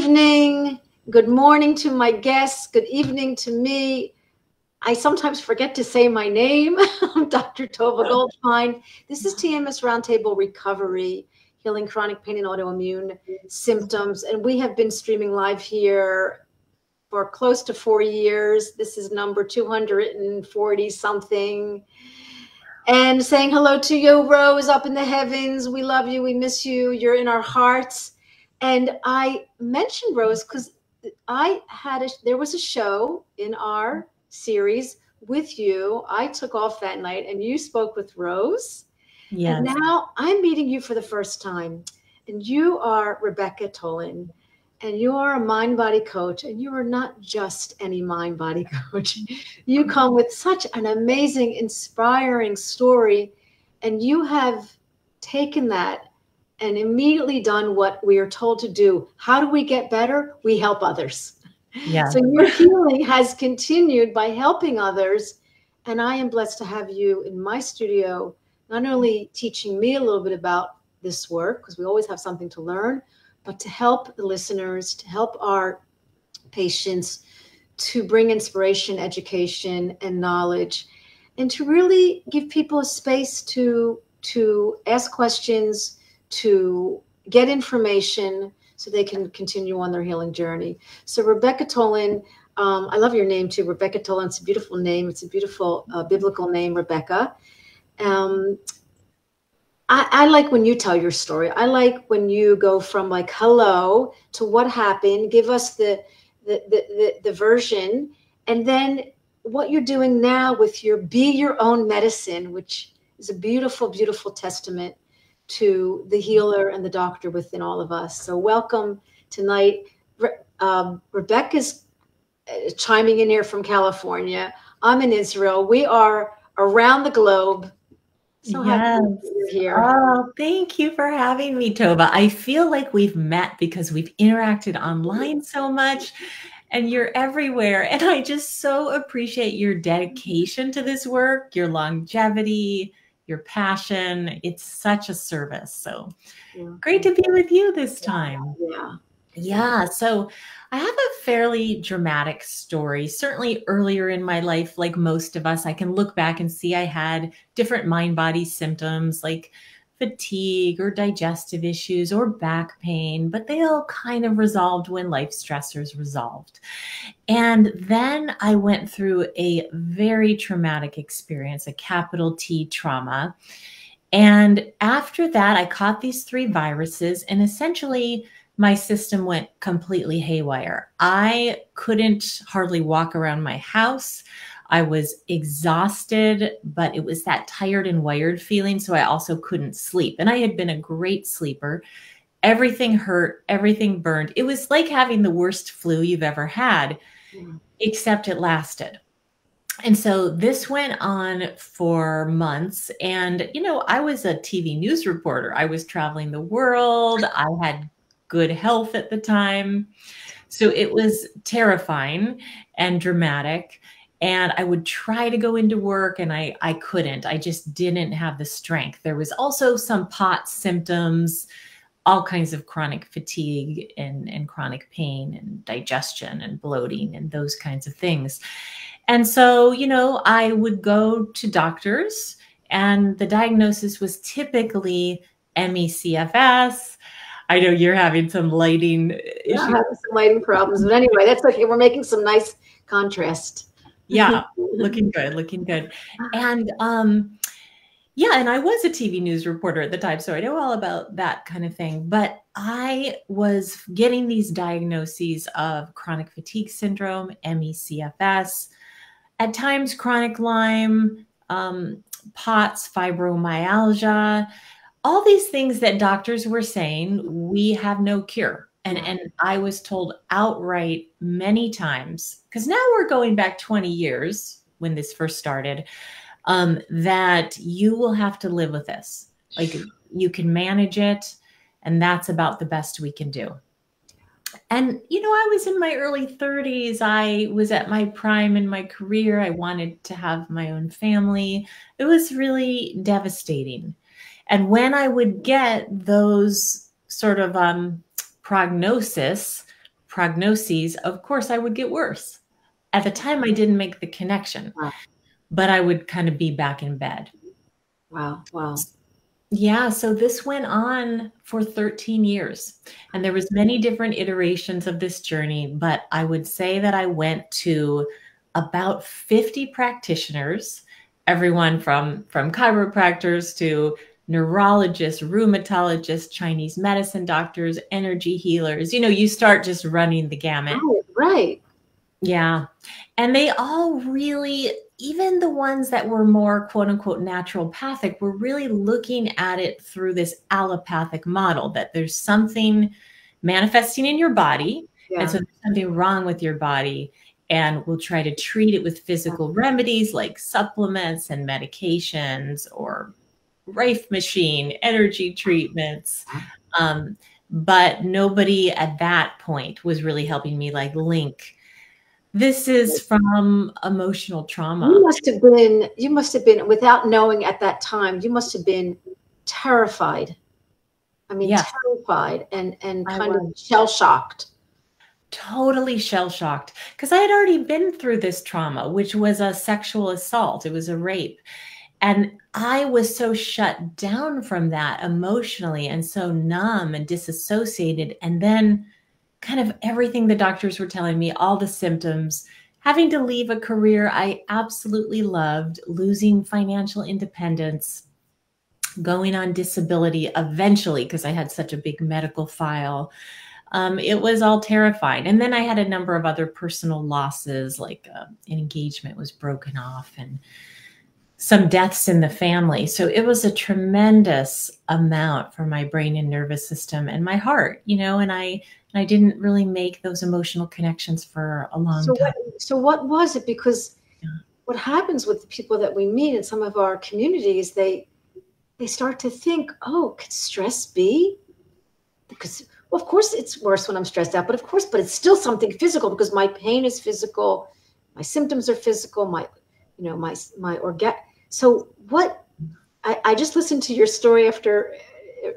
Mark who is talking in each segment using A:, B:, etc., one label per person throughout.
A: evening, good morning to my guests, good evening to me. I sometimes forget to say my name. I'm Dr. Tova Goldfein. This is TMS Roundtable Recovery, Healing Chronic Pain and Autoimmune Symptoms. And we have been streaming live here for close to 4 years. This is number 240 something. And saying hello to you, Rose, up in the heavens. We love you. We miss you. You're in our hearts. And I mentioned Rose because there was a show in our series with you. I took off that night and you spoke with Rose. Yes. And now I'm meeting you for the first time. And you are Rebecca Tolin. And you are a mind-body coach, and you are not just any mind-body coach. You come with such an amazing, inspiring story, and you have taken that and immediately done what we are told to do. How do we get better? We help others. Yeah. So your healing has continued by helping others, and I am blessed to have you in my studio, not only teaching me a little bit about this work, because we always have something to learn, but to help the listeners, to help our patients, to bring inspiration, education, and knowledge, and to really give people a space to ask questions, to get information so they can continue on their healing journey. So Rebecca Tolin, I love your name too, Rebecca Tolin. It's a beautiful name. It's a beautiful biblical name, Rebecca. I like when you tell your story. I like when you go from like hello to what happened, give us the version, and then what you're doing now with your Be Your Own Medicine, which is a beautiful, beautiful testament to the healer and the doctor within all of us. So welcome tonight. Rebecca's chiming in here from California. I'm in Israel. We are around the globe. So happy you're here.
B: Oh, thank you for having me, Tova. I feel like we've met because we've interacted online so much and you're everywhere. And I just so appreciate your dedication to this work, your longevity, your passion. It's such a service. So great to be with you this time. Yeah. So I have a fairly dramatic story. Certainly earlier in my life, like most of us, I can look back and see I had different mind-body symptoms like fatigue or digestive issues or back pain, but they all kind of resolved when life stressors resolved. And then I went through a very traumatic experience, a capital T trauma. And after that, I caught these 3 viruses, and essentially my system went completely haywire. I couldn't hardly walk around my house. I was exhausted, but it was that tired and wired feeling. So I also couldn't sleep. And I had been a great sleeper. Everything hurt, everything burned. It was like having the worst flu you've ever had, except it lasted. And so this went on for months. And, you know, I was a TV news reporter. I was traveling the world. I had good health at the time. So it was terrifying and dramatic. And I would try to go into work and I couldn't. I just didn't have the strength. There was also some POTS symptoms, all kinds of chronic fatigue and chronic pain and digestion and bloating and those kinds of things. And so, you know, I would go to doctors and the diagnosis was typically ME/CFS. I know you're having some lighting issues.
A: I'm having some lighting problems, but anyway, that's okay. We're making some nice contrast.
B: Yeah, looking good, looking good. And yeah, and I was a TV news reporter at the time, so I know all about that kind of thing. But I was getting these diagnoses of chronic fatigue syndrome, ME/CFS, at times chronic Lyme, POTS, fibromyalgia, all these things that doctors were saying, we have no cure. And I was told outright many times, because now we're going back 20 years when this first started, that you will have to live with this. Like you can manage it, and that's about the best we can do. And, you know, I was in my early 30s. I was at my prime in my career. I wanted to have my own family. It was really devastating. And when I would get those sort of prognosis prognoses, of course, I would get worse. At the time, I didn't make the connection,
A: Wow.
B: but I would kind of be back in bed.
A: Wow. Wow.
B: Yeah, so this went on for 13 years, and there was many different iterations of this journey, but I would say that I went to about 50 practitioners, everyone from chiropractors to neurologists, rheumatologists, Chinese medicine doctors, energy healers. You know, you start just running the gamut.
A: Right. Right.
B: Yeah. And they all really, even the ones that were more quote unquote naturopathic, were really looking at it through this allopathic model that there's something manifesting in your body.
A: Yeah.
B: And so there's something wrong with your body. And we'll try to treat it with physical remedies like supplements and medications or Rife machine, energy treatments. But nobody at that point was really helping me like link. This is from emotional trauma.
A: You must have been, without knowing at that time, you must have been terrified. I mean,
B: Yes.
A: terrified and kind of shell-shocked.
B: Totally shell-shocked because I had already been through this trauma, which was a sexual assault. It was a rape. And I was so shut down from that emotionally and so numb and disassociated. And then kind of everything the doctors were telling me, all the symptoms, having to leave a career I absolutely loved, losing financial independence, going on disability eventually because I had such a big medical file. It was all terrifying. And then I had a number of other personal losses, like an engagement was broken off and some deaths in the family. So it was a tremendous amount for my brain and nervous system and my heart, you know, and I didn't really make those emotional connections for a long time.
A: So what was it? Because what happens with the people that we meet in some of our communities, they start to think, oh, could stress be? Because, well, of course it's worse when I'm stressed out, but it's still something physical because my pain is physical. My symptoms are physical. So what, I just listened to your story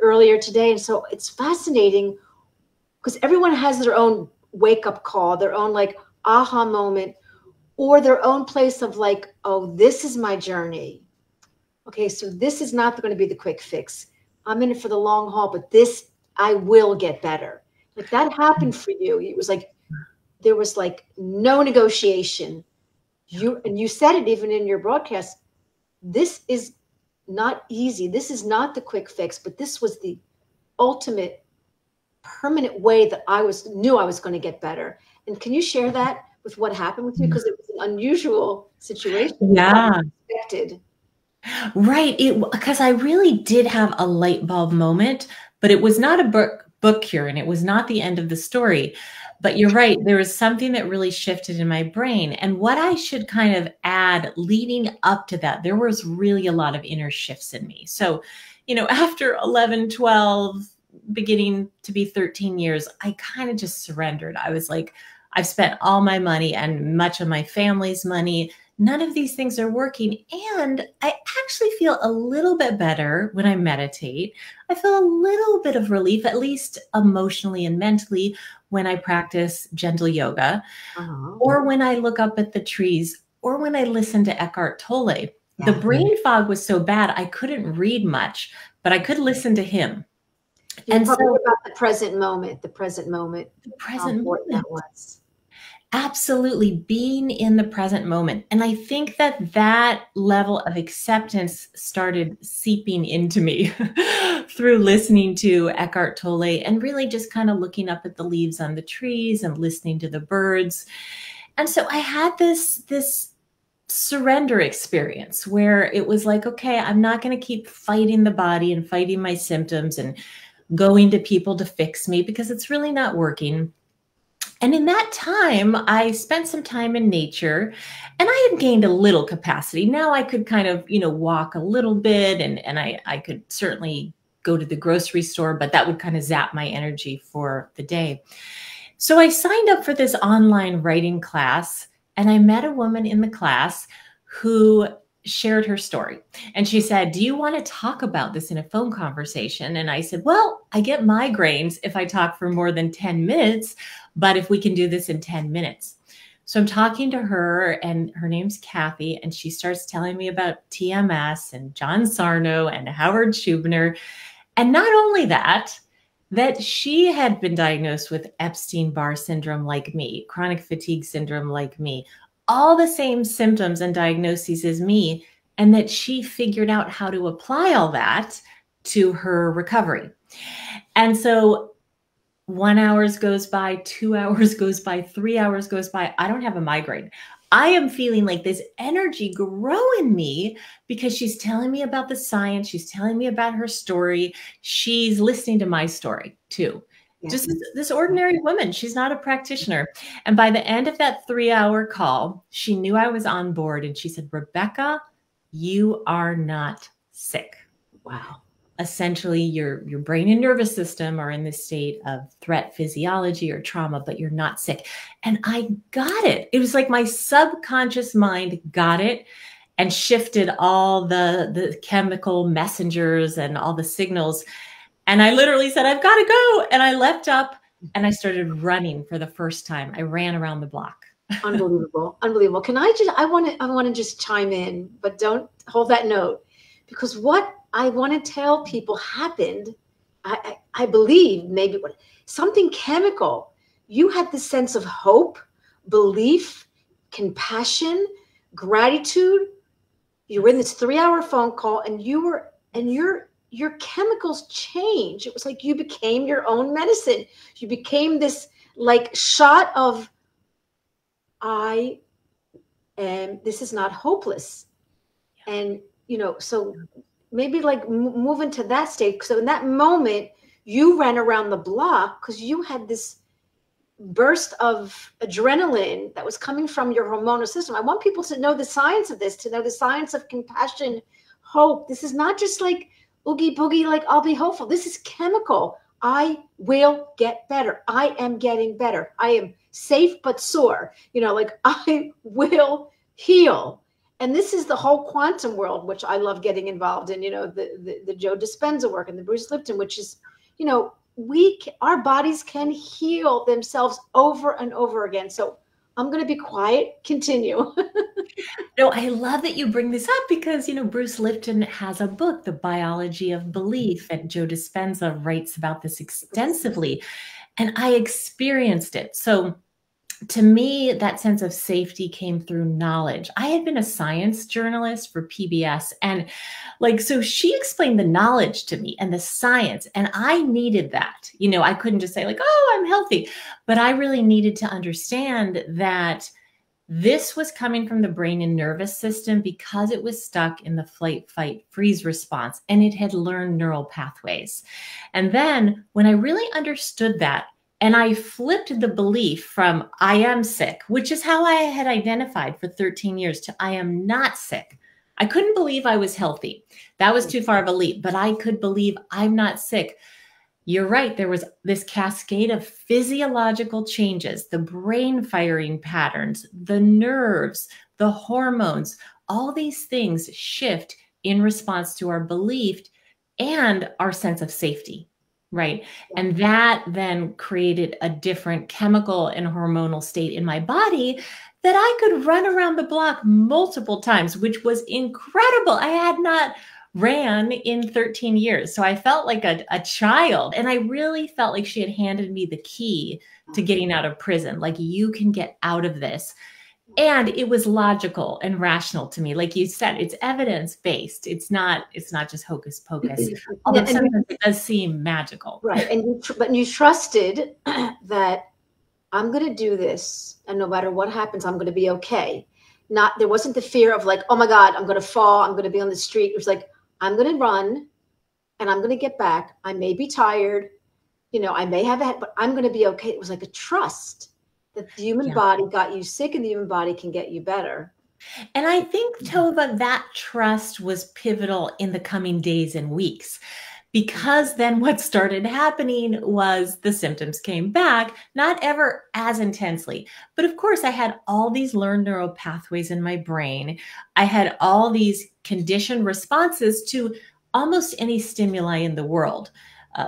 A: earlier today. And so it's fascinating because everyone has their own wake up call, their own like aha moment, or their own place of like, oh, this is my journey. Okay. So this is not going to be the quick fix. I'm in it for the long haul, but this, I will get better. Like that happened for you. It was like, there was like no negotiation. You said it even in your broadcast. This is not easy. This is not the quick fix, but this was the ultimate permanent way that I knew I was going to get better. And can you share that with what happened with you? Because it was an unusual situation.
B: Yeah.
A: Unexpected.
B: Right. Because I really did have a light bulb moment, but it was not a book cure and it was not the end of the story. But you're right. There was something that really shifted in my brain. And what I should kind of add leading up to that, there was really a lot of inner shifts in me. So, you know, after 11, 12, beginning to be 13 years, I kind of just surrendered. I was like, I've spent all my money and much of my family's money. None of these things are working. And I actually feel a little bit better when I meditate. I feel a little bit of relief, at least emotionally and mentally, when I practice gentle yoga, or when I look up at the trees, or when I listen to Eckhart Tolle. Yeah. The brain fog was so bad, I couldn't read much, but I could listen to him.
A: And so about the present moment, the present moment that was.
B: Absolutely, being in the present moment. And I think that level of acceptance started seeping into me through listening to Eckhart Tolle and really just kind of looking up at the leaves on the trees and listening to the birds. And so I had this surrender experience where it was like, okay, I'm not going to keep fighting the body and fighting my symptoms and going to people to fix me because it's really not working. And in that time, I spent some time in nature and I had gained a little capacity. Now I could kind of, you know, walk a little bit and I could certainly go to the grocery store, but that would kind of zap my energy for the day. So I signed up for this online writing class and I met a woman in the class who shared her story. And she said, do you want to talk about this in a phone conversation? And I said, well, I get migraines if I talk for more than 10 minutes, but if we can do this in 10 minutes. So I'm talking to her, and her name's Kathy, and she starts telling me about TMS and John Sarno and Howard Schubiner. And not only that, that she had been diagnosed with Epstein-Barr syndrome like me, chronic fatigue syndrome like me, all the same symptoms and diagnoses as me, and that she figured out how to apply all that to her recovery. And so 1 hour goes by, 2 hours goes by, 3 hours goes by. I don't have a migraine. I am feeling like this energy grow in me because she's telling me about the science. She's telling me about her story. She's listening to my story too. Yeah. Just this ordinary woman. She's not a practitioner. And by the end of that 3-hour call, she knew I was on board, and she said, "Rebecca, you are not sick."
A: Wow.
B: Essentially, your brain and nervous system are in this state of threat physiology or trauma, but you're not sick. And I got it. It was like my subconscious mind got it and shifted all the chemical messengers and all the signals. And I literally said, "I've got to go." And I leapt up and I started running for the first time. I ran around the block.
A: Unbelievable. Unbelievable. I want to just chime in, but don't hold that note, because what I want to tell people happened, I believe maybe something chemical. You had this sense of hope, belief, compassion, gratitude. You were in this 3-hour phone call, and your chemicals changed. It was like you became your own medicine. You became this like shot of, this is not hopeless. And, so maybe like move into that state. So in that moment, you ran around the block because you had this burst of adrenaline that was coming from your hormonal system. I want people to know the science of this, to know the science of compassion, hope. This is not just like oogie boogie, like I'll be hopeful. This is chemical. I will get better. I am getting better. I am safe but sore. Like I will heal. And this is the whole quantum world, which I love getting involved in, the Joe Dispenza work and the Bruce Lipton, which is, our bodies can heal themselves over and over again. So I'm going to be quiet. Continue.
B: No, I love that you bring this up because, Bruce Lipton has a book, The Biology of Belief, and Joe Dispenza writes about this extensively. And I experienced it. So to me, that sense of safety came through knowledge. I had been a science journalist for PBS, and so she explained the knowledge to me and the science, and I needed that. I couldn't just say like, "Oh, I'm healthy," but I really needed to understand that this was coming from the brain and nervous system because it was stuck in the flight, fight, freeze response, and it had learned neural pathways. And then when I really understood that, and I flipped the belief from "I am sick," which is how I had identified for 13 years, to "I am not sick." I couldn't believe I was healthy. That was too far of a leap, but I could believe I'm not sick. You're right. There was this cascade of physiological changes, the brain firing patterns, the nerves, the hormones, all these things shift in response to our belief and our sense of safety. Right. And that then created a different chemical and hormonal state in my body that I could run around the block multiple times, which was incredible. I had not ran in 13 years. So I felt like a child, and I really felt like she had handed me the key to getting out of prison. Like, you can get out of this. And it was logical and rational to me. Like you said, it's evidence-based. It's not just hocus pocus. Although sometimes it does seem magical.
A: Right. But you trusted that I'm going to do this, and no matter what happens, I'm going to be okay. There wasn't the fear of like, "Oh my God, I'm going to fall. I'm going to be on the street." It was like, I'm going to run and I'm going to get back. I may be tired. I may have a head, but I'm going to be okay. It was like a trust that the human body got you sick and the human body can get you better.
B: And I think, Tova, that trust was pivotal in the coming days and weeks, because then what started happening was the symptoms came back, not ever as intensely. But of course, I had all these learned neural pathways in my brain. I had all these conditioned responses to almost any stimuli in the world.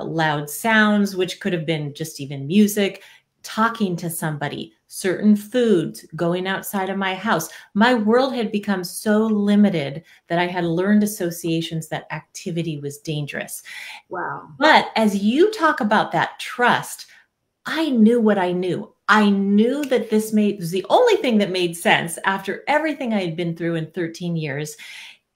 B: Loud sounds, which could have been just even music, talking to somebody, certain foods, going outside of my house. My world had become so limited that I had learned associations that activity was dangerous.
A: Wow.
B: But as you talk about that trust, I knew what I knew. I knew that this was the only thing that made sense after everything I had been through in 13 years.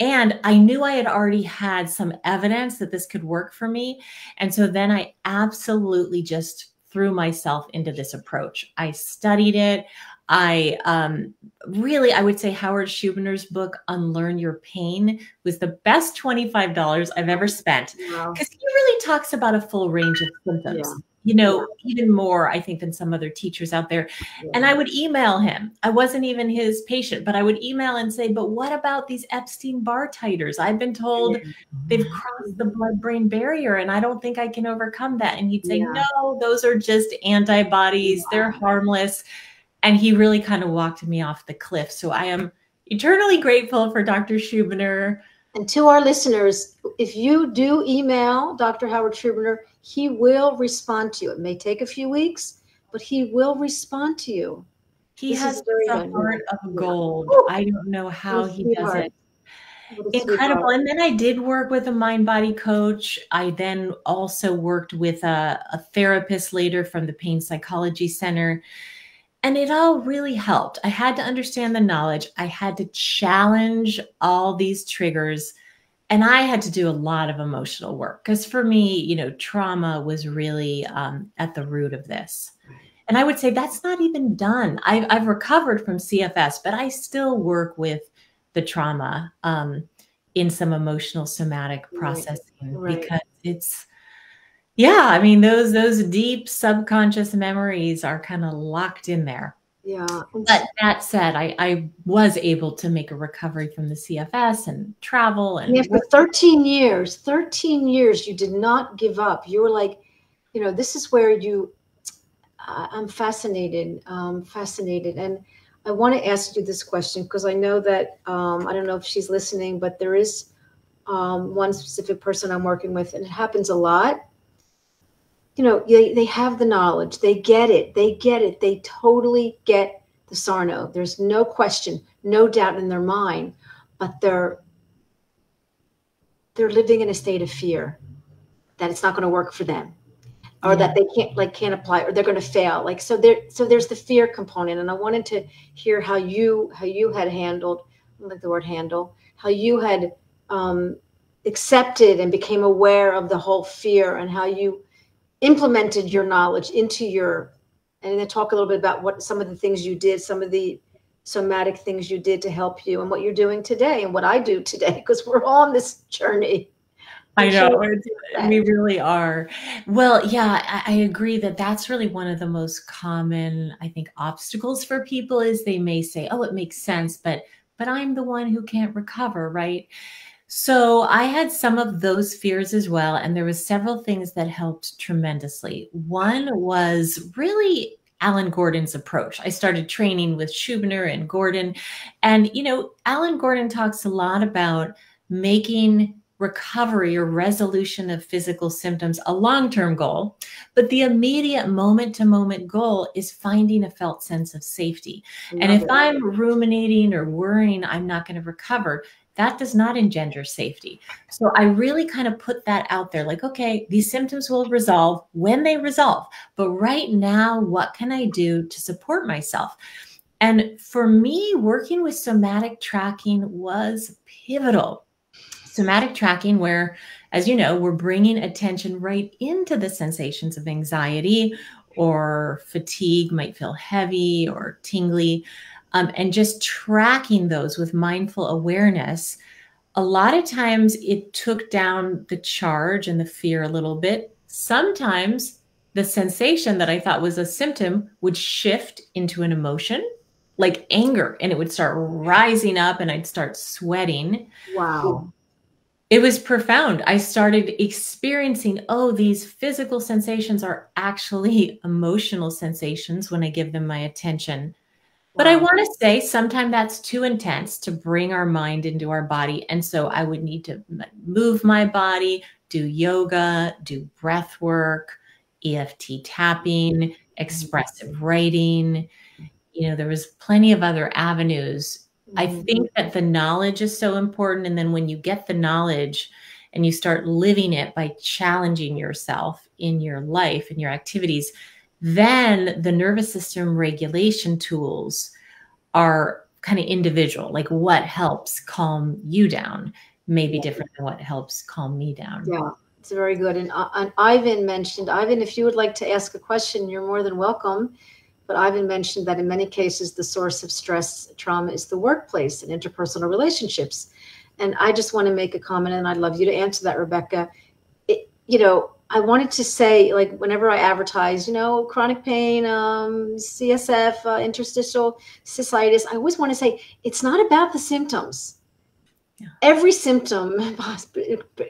B: And I knew I had already had some evidence that this could work for me. And so then I absolutely just threw myself into this approach. I studied it. I I would say Howard Schubiner's book, Unlearn Your Pain, was the best $25 I've ever spent,
A: Wow.
B: because he really talks about a full range of symptoms. Even more, I think, than some other teachers out there.
A: Yeah.
B: And I would email him. I wasn't even his patient, but I would email and say, but what about these Epstein-Barr titers? I've been told they've crossed the blood-brain barrier, and I don't think I can overcome that. And he'd say, no, those are just antibodies. They're harmless. And he really kind of walked me off the cliff. So I am eternally grateful for Dr. Schubiner.
A: And to our listeners, if you do email Dr. Howard Schubiner, he will respond to you. It may take a few weeks, but he will respond to you.
B: He has a heart of gold. I don't know how he does it. Incredible. And then I did work with a mind-body coach. I then also worked with a therapist later from the Pain Psychology Center. And it all really helped. I had to understand the knowledge. I had to challenge all these triggers. And I had to do a lot of emotional work, because for me, trauma was really at the root of this. And I would say that's not even done. I've recovered from CFS, but I still work with the trauma in some emotional somatic processing, because it's, those deep subconscious memories are kind of locked in there.
A: Yeah.
B: But that said, I was able to make a recovery from the CFS and travel. And
A: for 13 years, you did not give up. You were like, this is where I'm fascinated. And I want to ask you this question, because I know that, I don't know if she's listening, but there is one specific person I'm working with, and it happens a lot. They have the knowledge. They get it. They totally get the Sarno. There's no question, no doubt in their mind, but they're living in a state of fear that it's not going to work for them, or that they can't apply, or they're going to fail. So there's the fear component. And I wanted to hear how you had handled, I like the word handle, how you had accepted and became aware of the whole fear, and how you implemented your knowledge into and then talk a little bit about what some of the things you did, some of the somatic things you did to help you, and what you're doing today, and what I do today, because we're all on this journey.
B: I know, we really are. Well, yeah, I agree that that's really one of the most common, I think, obstacles for people, is they may say, oh, it makes sense, but I'm the one who can't recover, right? So I had some of those fears as well. And there was several things that helped tremendously. One was really Alan Gordon's approach. I started training with Schubiner and Gordon. And, Alan Gordon talks a lot about making recovery or resolution of physical symptoms a long-term goal, but the immediate moment-to-moment goal is finding a felt sense of safety. And if I'm ruminating or worrying I'm not going to recover, that does not engender safety. So I really kind of put that out there, like, okay, these symptoms will resolve when they resolve, but right now, what can I do to support myself? And for me, working with somatic tracking was pivotal. Somatic tracking, where, as you know, we're bringing attention right into the sensations of anxiety or fatigue, might feel heavy or tingly. And just tracking those with mindful awareness. A lot of times it took down the charge and the fear a little bit. Sometimes the sensation that I thought was a symptom would shift into an emotion, like anger, and it would start rising up and I'd start sweating.
A: Wow.
B: It was profound. I started experiencing, oh, these physical sensations are actually emotional sensations when I give them my attention. But I want to say sometimes that's too intense to bring our mind into our body. And so I would need to move my body, do yoga, do breath work, EFT tapping, expressive writing. You know, there was plenty of other avenues. I think that the knowledge is so important. And then when you get the knowledge and you start living it by challenging yourself in your life and your activities, then the nervous system regulation tools are kind of individual. Like what helps calm you down may be different than what helps calm me down.
A: Yeah, it's very good. And Ivan mentioned, Ivan, if you would like to ask a question, you're more than welcome. But Ivan mentioned that in many cases, the source of stress, trauma is the workplace and interpersonal relationships. And I just want to make a comment, and I'd love you to answer that, Rebecca. You know, I wanted to say, like, whenever I advertise, you know, chronic pain, CSF, interstitial cystitis, I always want to say it's not about the symptoms. Yeah. Every symptom,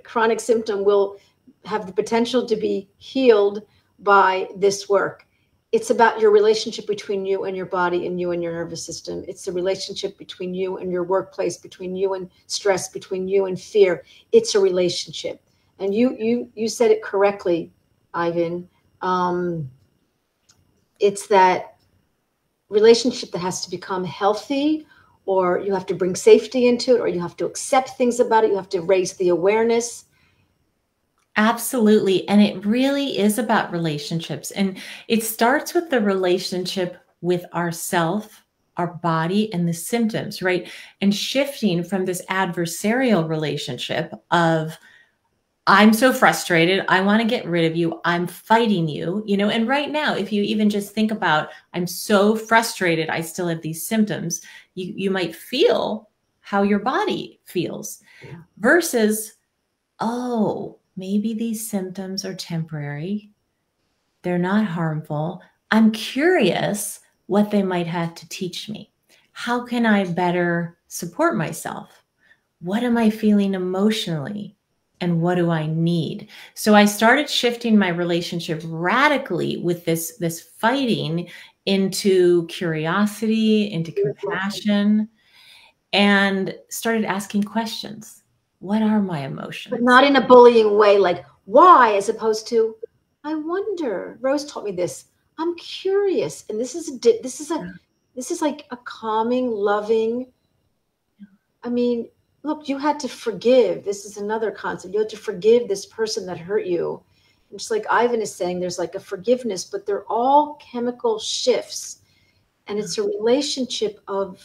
A: chronic symptom, will have the potential to be healed by this work. It's about your relationship between you and your body and you and your nervous system. It's a relationship between you and your workplace, between you and stress, between you and fear. It's a relationship. And you said it correctly, Ivan. It's that relationship that has to become healthy, or you have to bring safety into it, or you have to accept things about it. You have to raise the awareness.
B: Absolutely. And it really is about relationships. And it starts with the relationship with ourself, our body, and the symptoms, right? And shifting from this adversarial relationship of, I'm so frustrated, I want to get rid of you, I'm fighting you, you know. And right now, if you even just think about, I'm so frustrated, I still have these symptoms, you might feel how your body feels versus, oh, maybe these symptoms are temporary. They're not harmful. I'm curious what they might have to teach me. How can I better support myself? What am I feeling emotionally? And what do I need? So I started shifting my relationship radically with this fighting into curiosity, into compassion, and started asking questions. What are my emotions?
A: But not in a bullying way, like why, as opposed to, I wonder. Rose taught me this. I'm curious, and this is like a calming, loving. I mean, look, you had to forgive. This is another concept. You had to forgive this person that hurt you. And just like Ivan is saying, there's like a forgiveness, but they're all chemical shifts, and it's a relationship of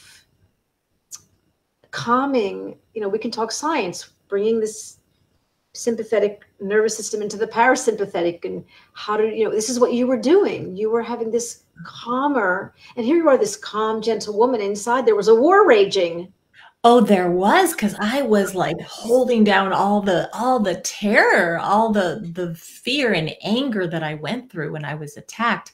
A: calming. You know, we can talk science, bringing this sympathetic nervous system into the parasympathetic, and how to, you know, this is what you were doing. You were having this calmer, and here you are, this calm, gentle woman. Inside there was a war raging.
B: Oh, there was, because I was like holding down all the terror, all the fear and anger that I went through when I was attacked.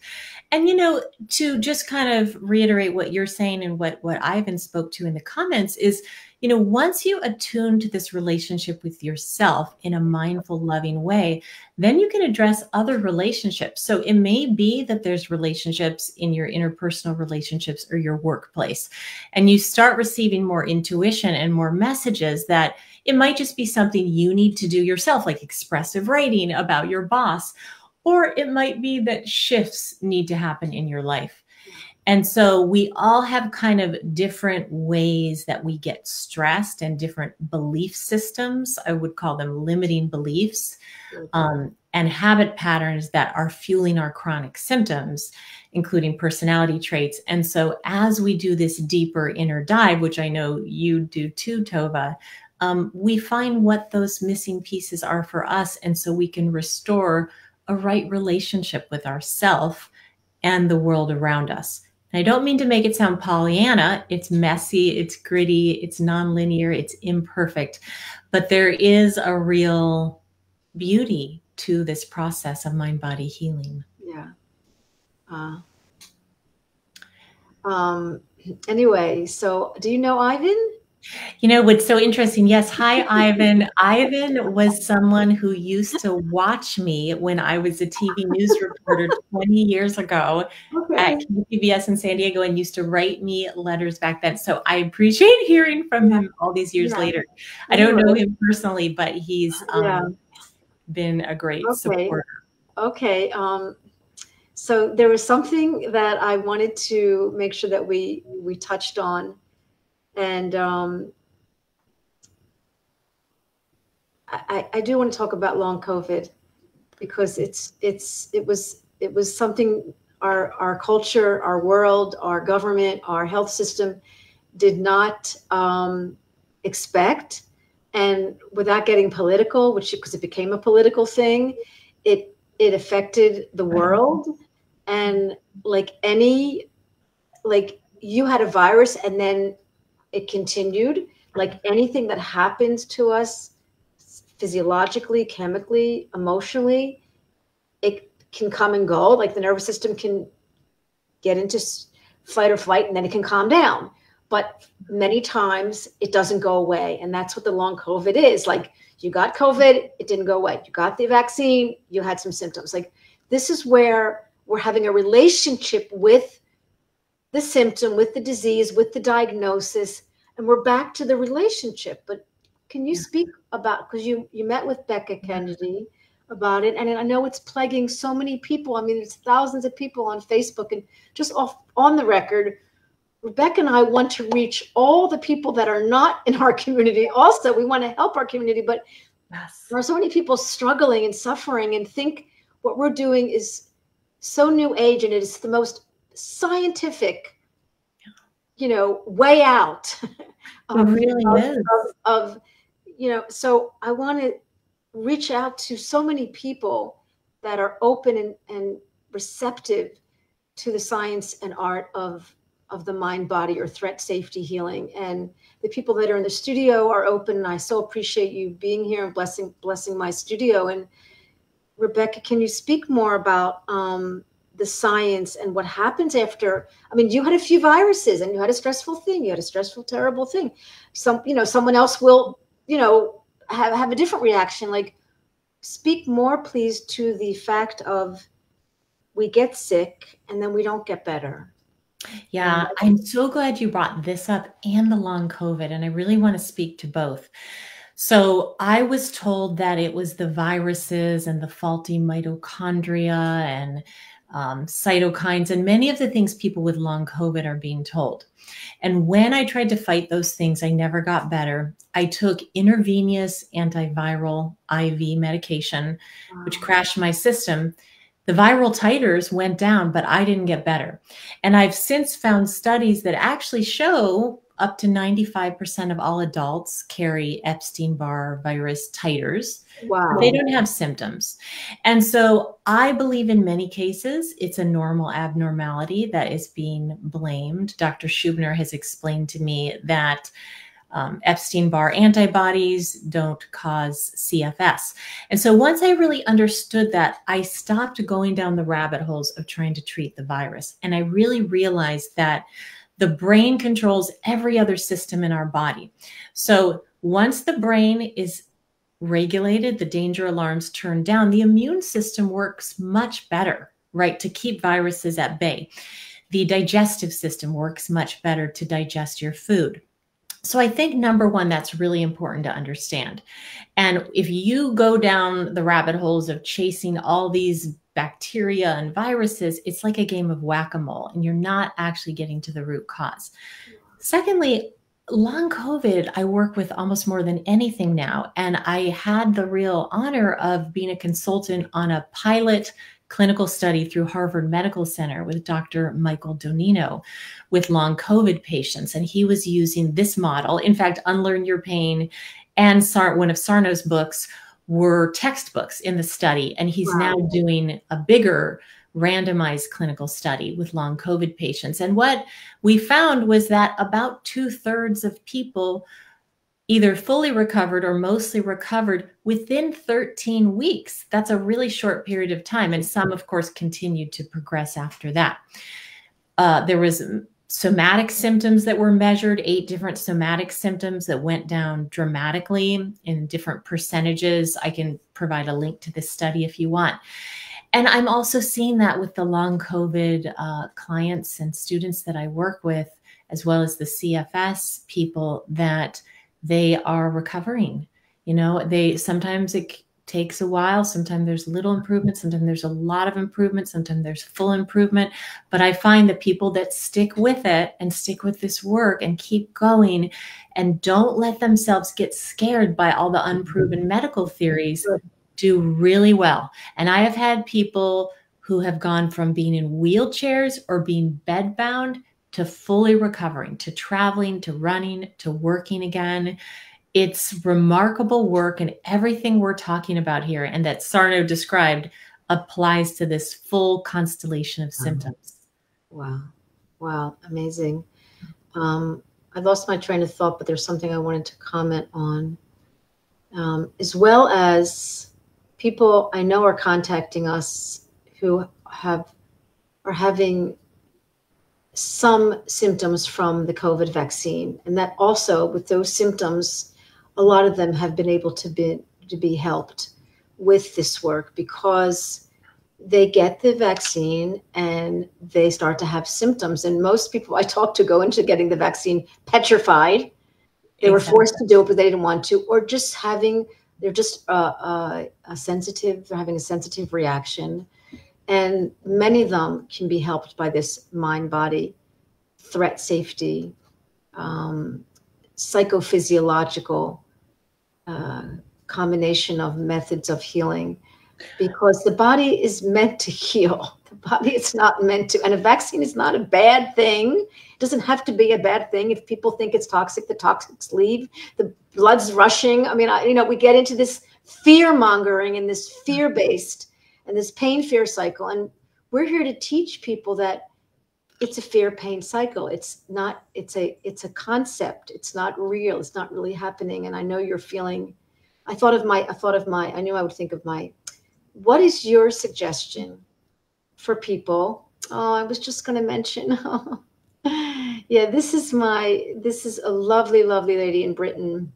B: And, you know, to just kind of reiterate what you're saying and what Ivan spoke to in the comments is, you know, once you attune to this relationship with yourself in a mindful, loving way, then you can address other relationships. So it may be that there's relationships in your interpersonal relationships or your workplace, and you start receiving more intuition and more messages that it might just be something you need to do yourself, like expressive writing about your boss, or it might be that shifts need to happen in your life. And so we all have kind of different ways that we get stressed and different belief systems. I would call them limiting beliefs, and habit patterns that are fueling our chronic symptoms, including personality traits. And so as we do this deeper inner dive, which I know you do too, Tova, we find what those missing pieces are for us. And so we can restore a right relationship with ourself and the world around us. And I don't mean to make it sound Pollyanna. It's messy, it's gritty, it's nonlinear, it's imperfect, but there is a real beauty to this process of mind-body healing.
A: Yeah. Anyway, so do you know Ivan?
B: You know, what's so interesting. Yes. Hi, Ivan. Ivan was someone who used to watch me when I was a TV news reporter 20 years ago at KPBS in San Diego, and used to write me letters back then. So I appreciate hearing from him all these years later. I don't know him personally, but he's been a great supporter.
A: Okay. So there was something that I wanted to make sure that we touched on, and I do want to talk about long COVID, because it was something our culture, our world, our government, our health system did not expect. And without getting political, which, because it became a political thing, it affected the world. And like you had a virus and then it continued. Like anything that happens to us physiologically, chemically, emotionally, it can come and go. Like the nervous system can get into fight or flight, and then it can calm down. But many times it doesn't go away. And that's what the long COVID is. Like, you got COVID, it didn't go away. You got the vaccine, you had some symptoms. Like, this is where we're having a relationship with the symptom, with the disease, with the diagnosis, and we're back to the relationship. But can you speak about, because you met with Becca Kennedy about it, and I know it's plaguing so many people. I mean, there's thousands of people on Facebook, and just on the record, Rebecca and I want to reach all the people that are not in our community. Also, we want to help our community, but there are so many people struggling and suffering, and think what we're doing is so new age, and it is the most scientific, way out.
B: It really is.
A: So I want to reach out to so many people that are open and receptive to the science and art of the mind, body, or threat safety healing. And the people that are in the studio are open. And I so appreciate you being here and blessing my studio. And Rebecca, can you speak more about the science and what happens after? I mean, you had a few viruses and you had a stressful thing. You had a stressful, terrible thing. Someone else will, have a different reaction. Like, speak more, please, to the fact of we get sick and then we don't get better.
B: Yeah, I'm so glad you brought this up and the long COVID, and I really want to speak to both. So I was told that it was the viruses and the faulty mitochondria and cytokines and many of the things people with long COVID are being told. And when I tried to fight those things, I never got better. I took intravenous antiviral IV medication, which crashed my system. The viral titers went down, but I didn't get better. And I've since found studies that actually show up to 95% of all adults carry Epstein-Barr virus titers.
A: Wow.
B: They don't have symptoms. And so I believe in many cases it's a normal abnormality that is being blamed. Dr. Schubner has explained to me that Epstein-Barr antibodies don't cause CFS. And so once I really understood that, I stopped going down the rabbit holes of trying to treat the virus. And I really realized that the brain controls every other system in our body. So once the brain is regulated, the danger alarms turn down, the immune system works much better, right, to keep viruses at bay. The digestive system works much better to digest your food. So I think, number one, that's really important to understand. And if you go down the rabbit holes of chasing all these bacteria and viruses, it's like a game of whack-a-mole, and you're not actually getting to the root cause. Secondly, long COVID, I work with almost more than anything now. And I had the real honor of being a consultant on a pilot clinical study through Harvard Medical Center with Dr. Michael Donino with long COVID patients. And he was using this model. In fact, Unlearn Your Pain and one of Sarno's books were textbooks in the study. And he's now doing a bigger randomized clinical study with long COVID patients. And what we found was that about 2/3 of people either fully recovered or mostly recovered within 13 weeks. That's a really short period of time. And some, of course, continued to progress after that. There was somatic symptoms that were measured, 8 different somatic symptoms that went down dramatically in different percentages. I can provide a link to this study if you want. And I'm also seeing that with the long COVID clients and students that I work with, as well as the CFS people, that they are recovering. They sometimes it takes a while. Sometimes there's little improvement. Sometimes there's a lot of improvement. Sometimes there's full improvement. But I find the people that stick with it and stick with this work and keep going and don't let themselves get scared by all the unproven medical theories do really well. And I have had people who have gone from being in wheelchairs or being bedbound to fully recovering, to traveling, to running, to working again. It's remarkable work, and everything we're talking about here and that Sarno described applies to this full constellation of symptoms.
A: Wow. Wow. Amazing. I lost my train of thought, but there's something I wanted to comment on, as well as people I know are contacting us who are having some symptoms from the COVID vaccine. And that also, with those symptoms, a lot of them have been able to be helped with this work because they get the vaccine and they start to have symptoms. And most people I talk to go into getting the vaccine petrified. They were forced to do it, but they didn't want to, or just they're just sensitive, they're having a sensitive reaction. And many of them can be helped by this mind-body threat safety, psychophysiological combination of methods of healing, because the body is meant to heal. The body is not meant to, and a vaccine is not a bad thing. It doesn't have to be a bad thing. If people think it's toxic, the toxics leave. The blood's rushing. I mean, we get into this fear mongering and this fear-based and this pain fear cycle. And we're here to teach people that it's a fear pain cycle. It's a concept. It's not real. It's not really happening. And I know you're feeling, I knew I would think of what is your suggestion for people? Oh, I was just going to mention, yeah, this is a lovely, lovely lady in Britain.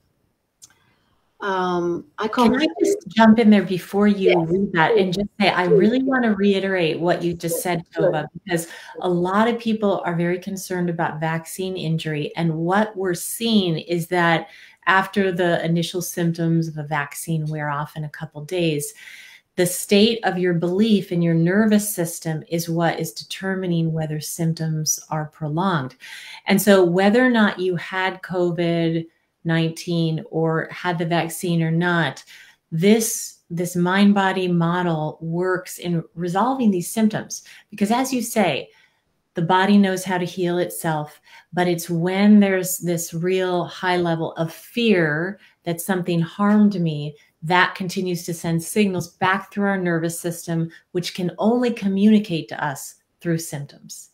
A: Can
B: I just jump in there before you read that and just say, I really want to reiterate what you just said, Tova, because a lot of people are very concerned about vaccine injury. And what we're seeing is that after the initial symptoms of a vaccine wear off in a couple days, the state of your belief in your nervous system is what is determining whether symptoms are prolonged. And so whether or not you had COVID-19 or had the vaccine or not, this mind-body model works in resolving these symptoms. Because as you say, the body knows how to heal itself, but it's when there's this real high level of fear that something harmed me that continues to send signals back through our nervous system, which can only communicate to us through symptoms.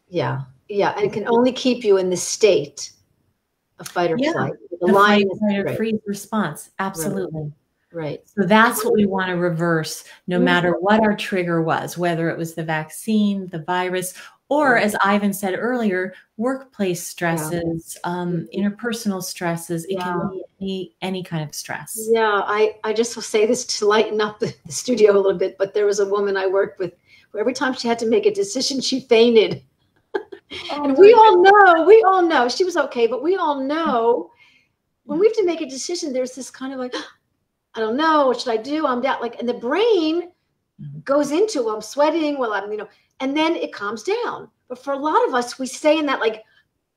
A: Yeah. Yeah. And it can only keep you in the state of fight or flight.
B: The fight or freeze response. Absolutely.
A: Right.
B: So that's what we want to reverse, no matter what our trigger was, whether it was the vaccine, the virus, or as Ivan said earlier, workplace stresses, interpersonal stresses. It can be any kind of stress.
A: Yeah, I just will say this to lighten up the studio a little bit, but there was a woman I worked with where every time she had to make a decision, she fainted. And we all know, she was okay, but we all know when we have to make a decision, there's this kind of like, I don't know, what should I do? I'm down, and the brain goes into, well, I'm sweating, and then it calms down. But for a lot of us, we stay in that,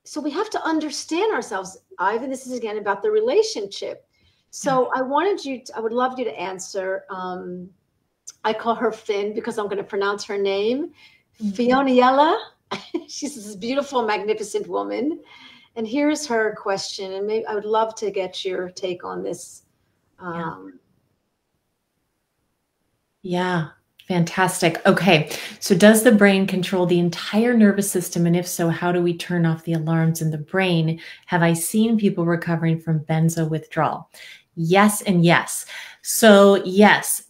A: so we have to understand ourselves. Ivan, this is again about the relationship. So I would love you to answer. I call her Finn because I'm going to pronounce her name. Fioniella. She's this beautiful, magnificent woman. And here's her question. And maybe I would love to get your take on this.
B: Yeah. Fantastic. Okay. So does the brain control the entire nervous system? And if so, how do we turn off the alarms in the brain? Have I seen people recovering from benzo withdrawal? Yes and yes. So yes,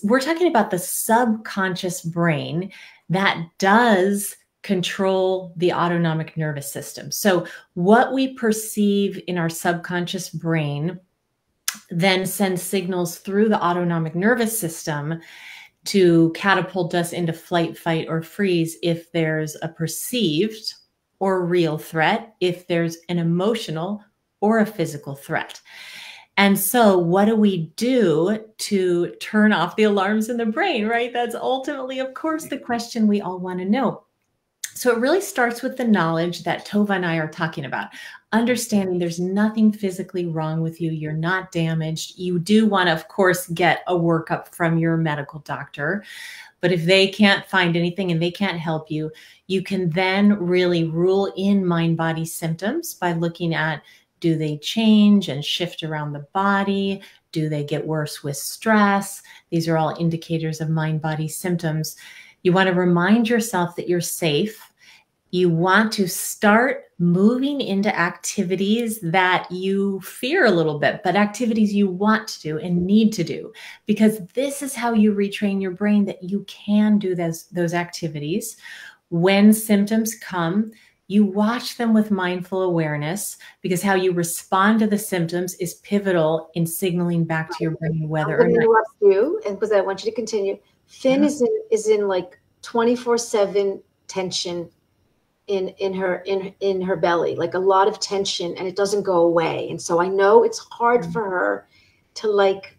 B: we're talking about the subconscious brain that does control the autonomic nervous system. So what we perceive in our subconscious brain then sends signals through the autonomic nervous system to catapult us into flight, fight, or freeze if there's a perceived or real threat, if there's an emotional or a physical threat. And so what do we do to turn off the alarms in the brain, right? That's ultimately, of course, the question we all want to know. So it really starts with the knowledge that Tova and I are talking about. Understanding there's nothing physically wrong with you. You're not damaged. You do want to, of course, get a workup from your medical doctor. But if they can't find anything and they can't help you, you can then really rule in mind-body symptoms by looking at, do they change and shift around the body? Do they get worse with stress? These are all indicators of mind-body symptoms. You want to remind yourself that you're safe. You want to start moving into activities that you fear a little bit, but activities you want to do and need to do, because this is how you retrain your brain that you can do those activities. When symptoms come, you watch them with mindful awareness, because how you respond to the symptoms is pivotal in signaling back to your brain whether or not.
A: I'm going to interrupt you, and because I want you to continue. Finn is in like 24/7 tension in her belly, like a lot of tension, and it doesn't go away. And so I know it's hard for her to, like,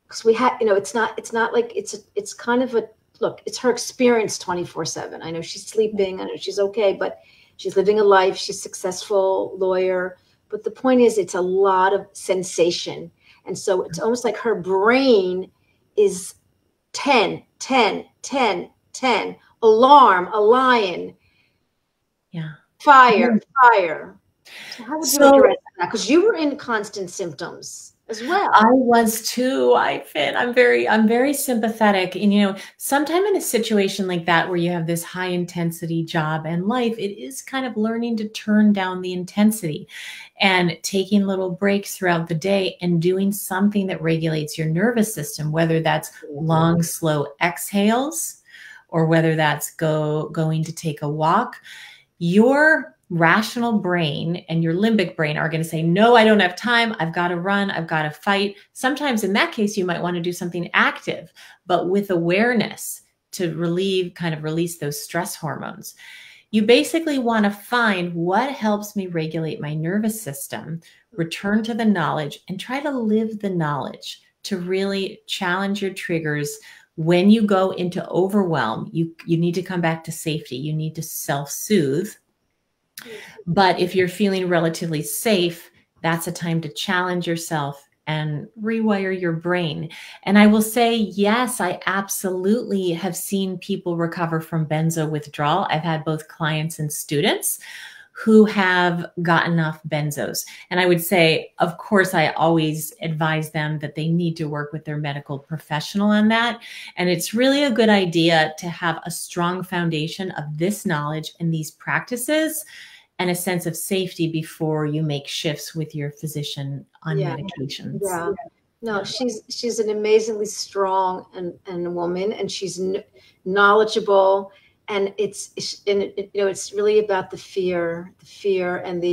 A: because we had, it's not like it's kind of a, look, it's her experience 24/7. I know she's sleeping, I know she's okay, but she's living a life, she's a successful lawyer. But the point is, it's a lot of sensation. And so it's almost like her brain is 10, 10, 10, 10, alarm, a lion.
B: Yeah.
A: Fire. So how would you address that? Because you were in constant symptoms as well.
B: I was too. I'm very sympathetic. And, sometime in a situation like that, where you have this high intensity job and life, it is kind of learning to turn down the intensity and taking little breaks throughout the day and doing something that regulates your nervous system, whether that's long, slow exhales or whether that's going to take a walk. Your rational brain and your limbic brain are going to say, no, I don't have time. I've got to run. I've got to fight. Sometimes in that case, you might want to do something active, but with awareness to release those stress hormones. You basically want to find what helps me regulate my nervous system, return to the knowledge, and try to live the knowledge to really challenge your triggers. When you go into overwhelm, you need to come back to safety. You need to self-soothe. But if you're feeling relatively safe, that's a time to challenge yourself and rewire your brain. And I will say, yes, I absolutely have seen people recover from benzo withdrawal. I've had both clients and students who have gotten off benzos. And I would say, of course, I always advise them that they need to work with their medical professional on that. And it's really a good idea to have a strong foundation of this knowledge and these practices and a sense of safety before you make shifts with your physician on medications.
A: Yeah. No, she's an amazingly strong and woman, and she's knowledgeable. And it's really about the fear and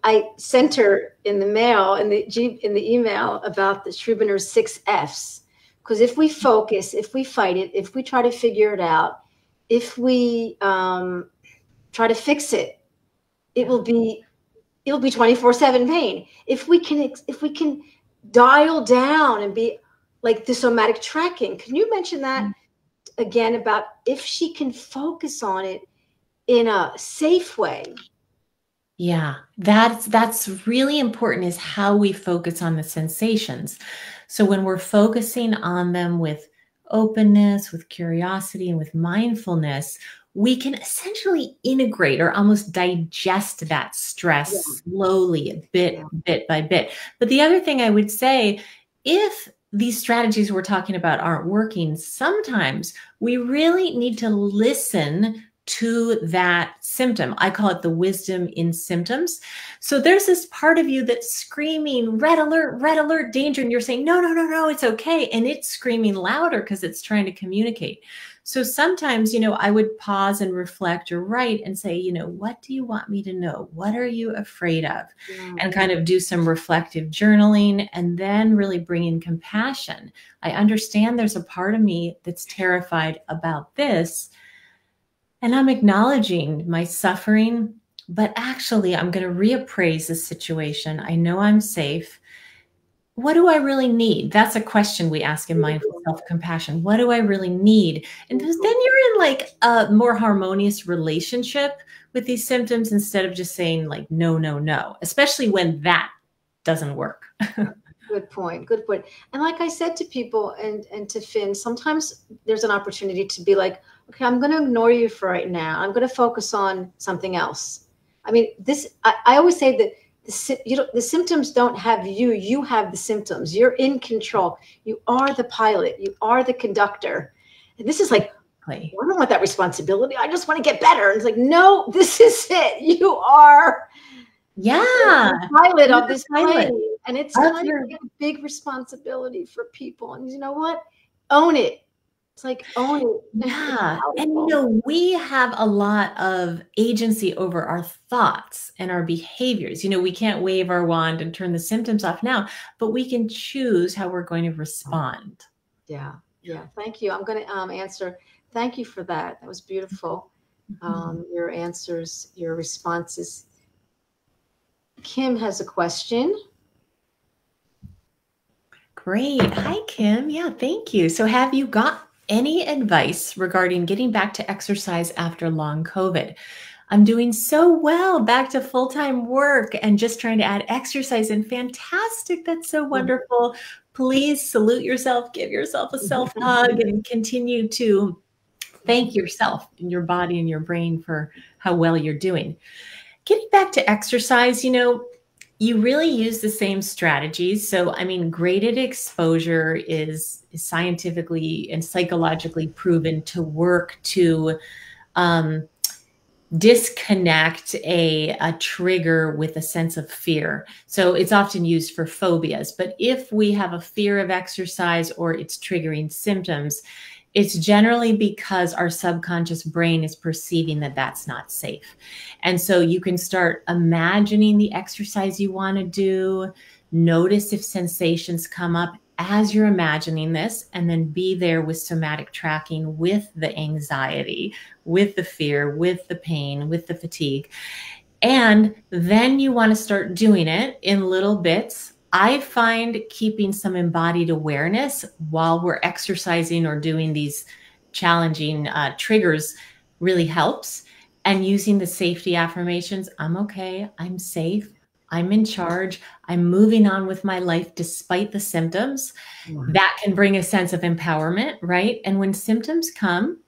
A: I sent her in the mail, in the email, about the Schrubiner's 6 F's. Because if we focus, if we fight it, if we try to figure it out, if we try to fix it, it'll be 24/7 pain. If we can dial down and be like the somatic tracking. Can you mention that again, about if she can focus on it in a safe way?
B: Yeah, that's really important, is how we focus on the sensations. So when we're focusing on them with openness, with curiosity, and with mindfulness, we can essentially integrate or almost digest that stress slowly, bit by bit. But the other thing I would say, if these strategies we're talking about aren't working, sometimes we really need to listen to that symptom. I call it the wisdom in symptoms. So there's this part of you that's screaming, red alert, danger. And you're saying, no, it's okay. And it's screaming louder because it's trying to communicate. So sometimes, I would pause and reflect or write and say, what do you want me to know? What are you afraid of? And kind of do some reflective journaling, and then really bring in compassion. I understand there's a part of me that's terrified about this, and I'm acknowledging my suffering. but actually I'm going to reappraise the situation. I know I'm safe. What do I really need? That's a question we ask in mindful self-compassion. What do I really need? And then you're in like a more harmonious relationship with these symptoms instead of just saying like, no, no, no, especially when that doesn't work.
A: Good point. Good point. And like I said to people and to Finn, sometimes there's an opportunity to be like, okay, I'm going to ignore you for right now. I'm going to focus on something else. I mean, I always say that the symptoms don't have you. You have the symptoms. You're in control. You are the pilot. You are the conductor. And this is like, I don't want that responsibility. I just want to get better. And it's like, no, this is it. You are the pilot of this plane. And it's kind of like a big responsibility for people. And you know what? Own it. It's like, own it.
B: Yeah. And you know, we have a lot of agency over our thoughts and our behaviors. You know, we can't wave our wand and turn the symptoms off now, but we can choose how we're going to respond.
A: Yeah. Yeah. Thank you. I'm going to answer. Thank you for that. That was beautiful. Your answers, your responses. Kim has a question.
B: Great. Hi, Kim. Yeah, thank you. So have you got any advice regarding getting back to exercise after long COVID? I'm doing so well, back to full-time work and just trying to add exercise, and fantastic. That's so wonderful. Please salute yourself, give yourself a self-hug, and continue to thank yourself and your body and your brain for how well you're doing. Getting back to exercise, you know, you really use the same strategies. So, I mean, graded exposure is scientifically and psychologically proven to work to disconnect a trigger with a sense of fear. So it's often used for phobias. But if we have a fear of exercise or it's triggering symptoms, it's generally because our subconscious brain is perceiving that that's not safe. And so you can start imagining the exercise you want to do, notice if sensations come up as you're imagining this, and then be there with somatic tracking, with the anxiety, with the fear, with the pain, with the fatigue. And then you want to start doing it in little bits. I find keeping some embodied awareness while we're exercising or doing these challenging triggers really helps. And using the safety affirmations, I'm okay, I'm safe, I'm in charge, I'm moving on with my life despite the symptoms. That can bring a sense of empowerment, right? And when symptoms come,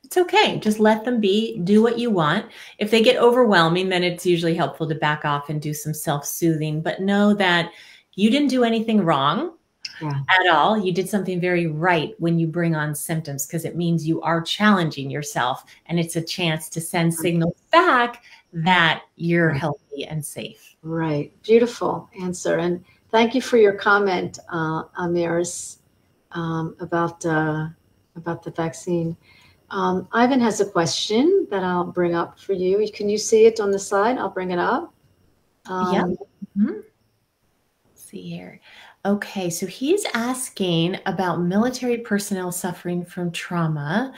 B: it's okay. Just let them be. Do what you want. If they get overwhelming, then it's usually helpful to back off and do some self-soothing. But know that you didn't do anything wrong at all. You did something very right when you bring on symptoms, because it means you are challenging yourself. And it's a chance to send signals back that you're healthy and safe.
A: Right. Beautiful answer. And thank you for your comment, Amiris, about the vaccine. Ivan has a question that I'll bring up for you. Can you see it on the side? I'll bring it up.
B: Let's see here. Okay, so he's asking about military personnel suffering from trauma.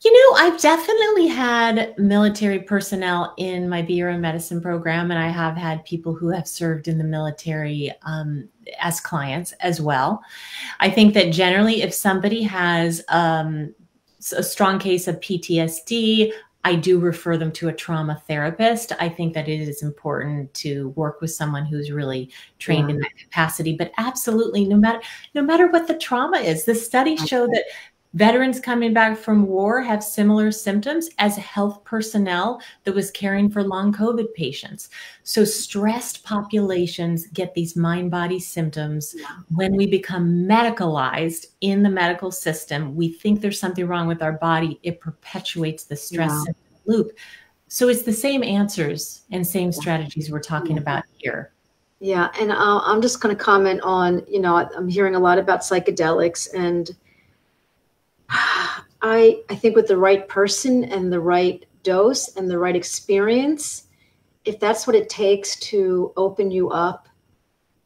B: You know, I've definitely had military personnel in my BRM medicine program, and I have had people who have served in the military as clients as well. I think that generally if somebody has a strong case of PTSD, I do refer them to a trauma therapist. I think that it is important to work with someone who's really trained in that capacity. But absolutely, no matter what the trauma is, the studies show that veterans coming back from war have similar symptoms as health personnel that was caring for long COVID patients. So stressed populations get these mind-body symptoms. When we become medicalized in the medical system, we think there's something wrong with our body. It perpetuates the stress loop. So it's the same answers and same strategies we're talking about here.
A: Yeah, and I'm just going to comment on, you know, I'm hearing a lot about psychedelics, and I think with the right person and the right dose and the right experience, if that's what it takes to open you up,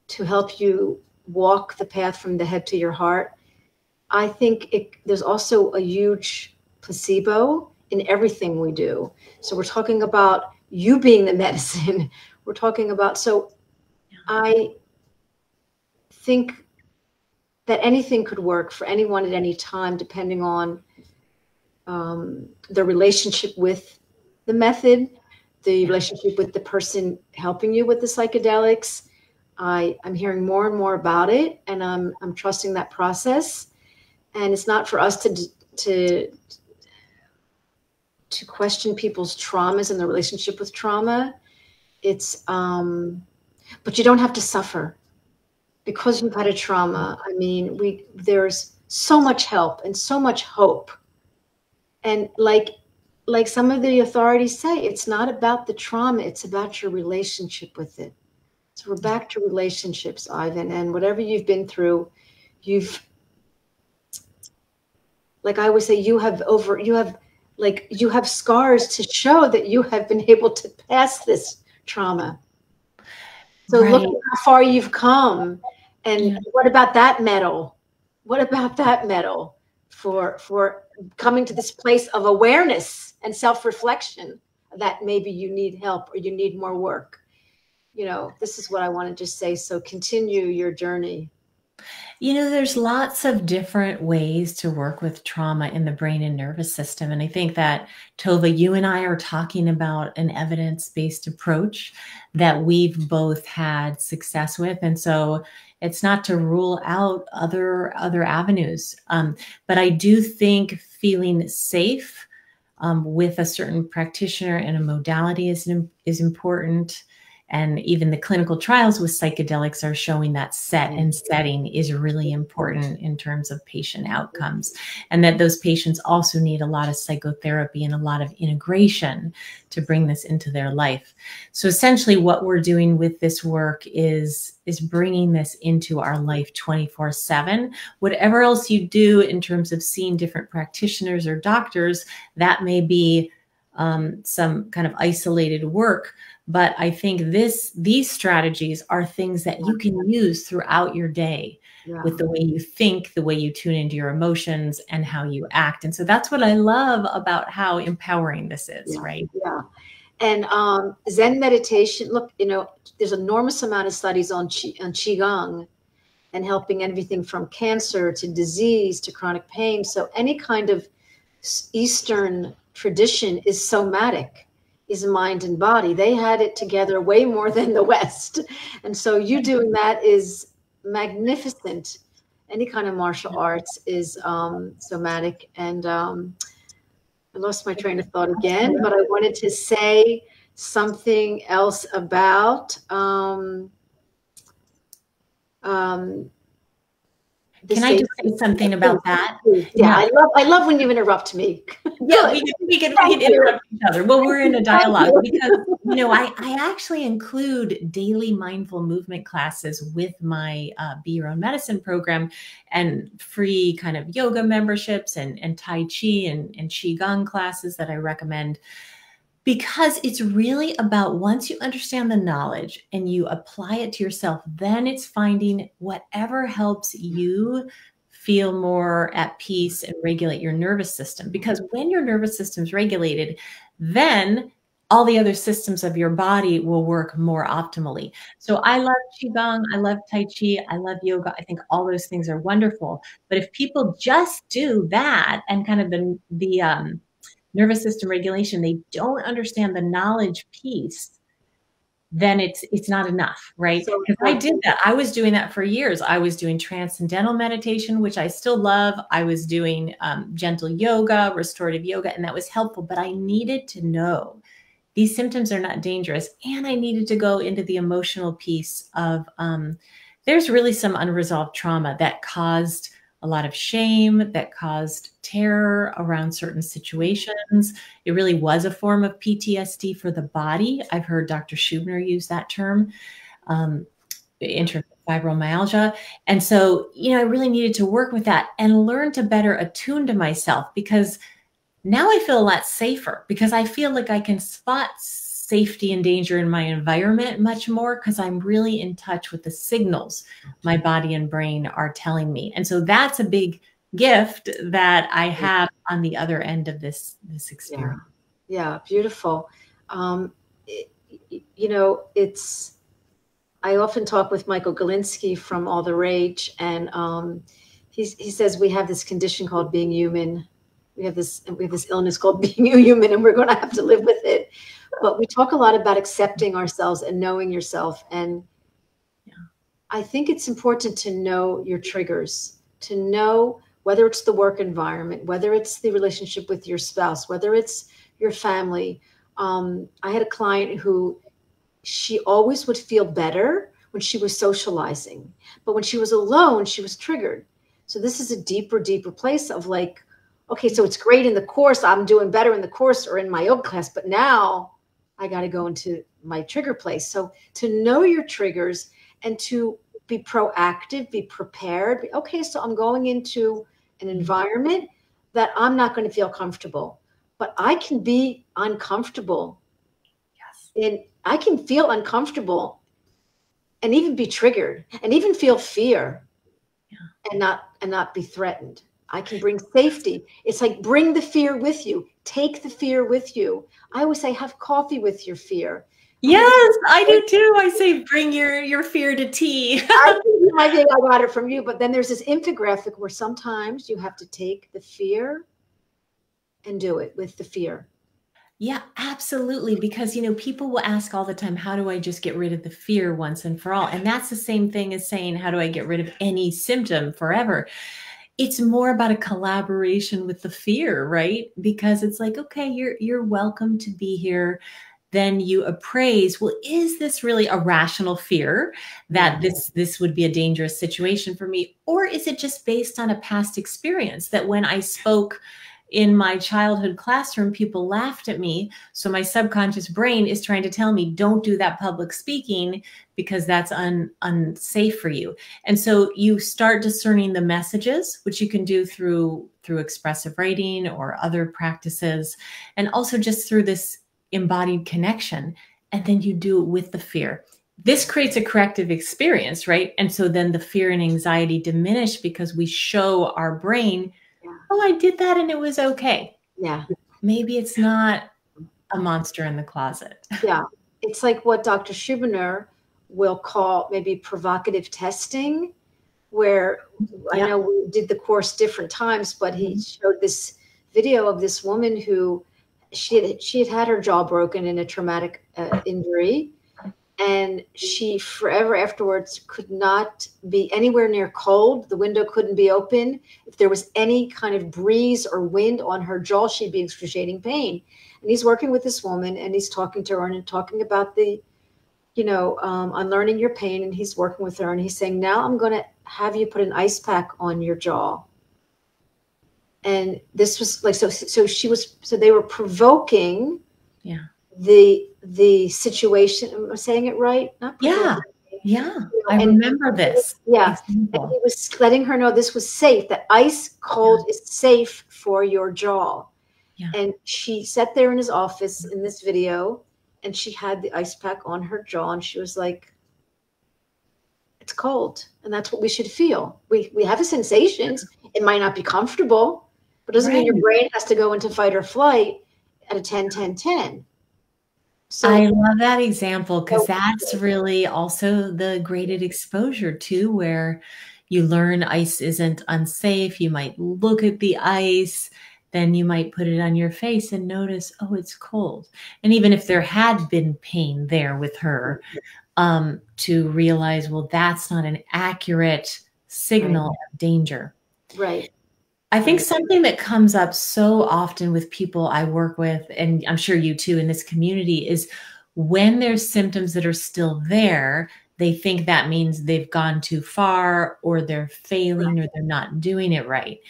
A: to help you walk the path from the head to your heart, I think there's also a huge placebo in everything we do. So we're talking about you being the medicine. We're talking about, so I think that anything could work for anyone at any time, depending on the relationship with the method, the relationship with the person helping you with the psychedelics. I'm hearing more and more about it, and I'm trusting that process. And it's not for us to question people's traumas and their relationship with trauma. It's but you don't have to suffer because you've had a trauma. I mean, there's so much help and so much hope. And like some of the authorities say, it's not about the trauma, it's about your relationship with it. So we're back to relationships, Ivan, and whatever you've been through, like I always say, you have scars to show that you have been able to pass this trauma. So
B: Right.
A: look at how far you've come. And what about that medal? What about that medal for coming to this place of awareness and self-reflection that maybe you need help or you need more work? You know, this is what I want to just say. So continue your journey.
B: You know, there's lots of different ways to work with trauma in the brain and nervous system. And I think that, Tova, you and I are talking about an evidence-based approach that we've both had success with. And so it's not to rule out other avenues. But I do think feeling safe with a certain practitioner and a modality is important. And even the clinical trials with psychedelics are showing that set and setting is really important in terms of patient outcomes, and that those patients also need a lot of psychotherapy and a lot of integration to bring this into their life. So essentially what we're doing with this work is bringing this into our life 24/7. Whatever else you do in terms of seeing different practitioners or doctors, that may be some kind of isolated work. But I think these strategies are things that you can use throughout your day with the way you think, the way you tune into your emotions, and how you act. And so that's what I love about how empowering this is, right?
A: Yeah. And Zen meditation, look, you know, there's an enormous amount of studies on Qigong and helping everything from cancer to disease to chronic pain. So any kind of Eastern tradition is somatic, is mind and body. They had it together way more than the West. And so you doing that is magnificent. Any kind of martial arts is somatic. And I lost my train of thought again, but I wanted to say something else about
B: can I just say something about that?
A: Yeah, I love when you interrupt me.
B: Yeah, we can interrupt each other. Well, we're in a dialogue because, you know, I actually include daily mindful movement classes with my Be Your Own Medicine program, and free kind of yoga memberships and Tai Chi and Qigong classes that I recommend. Because it's really about, once you understand the knowledge and you apply it to yourself, then it's finding whatever helps you feel more at peace and regulate your nervous system. Because when your nervous system is regulated, then all the other systems of your body will work more optimally. So I love Qigong, I love Tai Chi, I love yoga. I think all those things are wonderful. But if people just do that and kind of the nervous system regulation, they don't understand the knowledge piece, then it's not enough, right? Because I did that. I was doing that for years. I was doing transcendental meditation, which I still love. I was doing gentle yoga, restorative yoga, and that was helpful. But I needed to know these symptoms are not dangerous. And I needed to go into the emotional piece of there's really some unresolved trauma that caused a lot of shame, that caused terror around certain situations. It really was a form of PTSD for the body. I've heard Dr. Schubner use that term, in terms of fibromyalgia. And so, you know, I really needed to work with that and learn to better attune to myself, because now I feel a lot safer, because I feel like I can spot safety and danger in my environment much more, because I'm really in touch with the signals my body and brain are telling me. And so that's a big gift that I have on the other end of this experience.
A: Yeah, beautiful. You know, I often talk with Michael Galinsky from All the Rage, and he says we have this condition called being human. We have this illness called being human, and we're going to have to live with it. But we talk a lot about accepting ourselves and knowing yourself. And I think it's important to know your triggers, to know whether it's the work environment, whether it's the relationship with your spouse, whether it's your family. I had a client who, she always would feel better when she was socializing, but when she was alone, she was triggered. So this is a deeper place of like, okay, so it's great in the course, I'm doing better in the course or in my yoga class, but now I got to go into my trigger place. So to know your triggers and to be proactive, be prepared. Okay, so I'm going into an environment that I'm not going to feel comfortable, but I can be uncomfortable. And I can feel uncomfortable and even be triggered and even feel fear and not be threatened. I can bring safety. It's like, bring the fear with you. Take the fear with you. I always say, have coffee with your fear.
B: Yes, I do too. I say, bring your fear to tea.
A: I think I got it from you, but then there's this infographic where sometimes you have to take the fear and do it with the fear.
B: Yeah, absolutely. Because, you know, people will ask all the time, how do I just get rid of the fear once and for all? And that's the same thing as saying, how do I get rid of any symptom forever? It's more about a collaboration with the fear, right? Because it's like, okay, you're welcome to be here. Then you appraise, well, is this really a rational fear that this would be a dangerous situation for me? Or is it just based on a past experience that when I spoke in my childhood classroom, people laughed at me. So my subconscious brain is trying to tell me, don't do that public speaking because that's unsafe for you. And so you start discerning the messages, which you can do through expressive writing or other practices, and also just through this embodied connection. And then you do it with the fear. This creates a corrective experience, right? And so then the fear and anxiety diminish because we show our brain, oh, I did that and it was okay.
A: Yeah.
B: Maybe it's not a monster in the closet.
A: Yeah. It's like what Dr. Schubiner will call maybe provocative testing, where I know we did the course different times, but he showed this video of this woman who she had her jaw broken in a traumatic injury. And she forever afterwards could not be anywhere near cold. The window couldn't be open. If there was any kind of breeze or wind on her jaw, she'd be in excruciating pain. And he's working with this woman and he's talking to her and talking about the, unlearning your pain. And he's working with her and he's saying, now I'm going to have you put an ice pack on your jaw. And this was like, so they were provoking the situation. Am I saying it right? Not provoking.
B: Yeah. I remember this.
A: Yeah. And he was letting her know this was safe, that ice cold is safe for your jaw. Yeah. And she sat there in his office in this video and she had the ice pack on her jaw and she was like, it's cold. And that's what we should feel. We have the sensations. It might not be comfortable, but it doesn't mean your brain has to go into fight or flight at a 10-10-10. So
B: I love that example because that's really also the graded exposure too, where you learn ice isn't unsafe. You might look at the ice, then you might put it on your face and notice, oh, it's cold. And even if there had been pain there with her, to realize, well, that's not an accurate signal of danger.
A: Right.
B: I think something that comes up so often with people I work with, and I'm sure you too in this community, is when there's symptoms that are still there, they think that means they've gone too far or they're failing or they're not doing it right.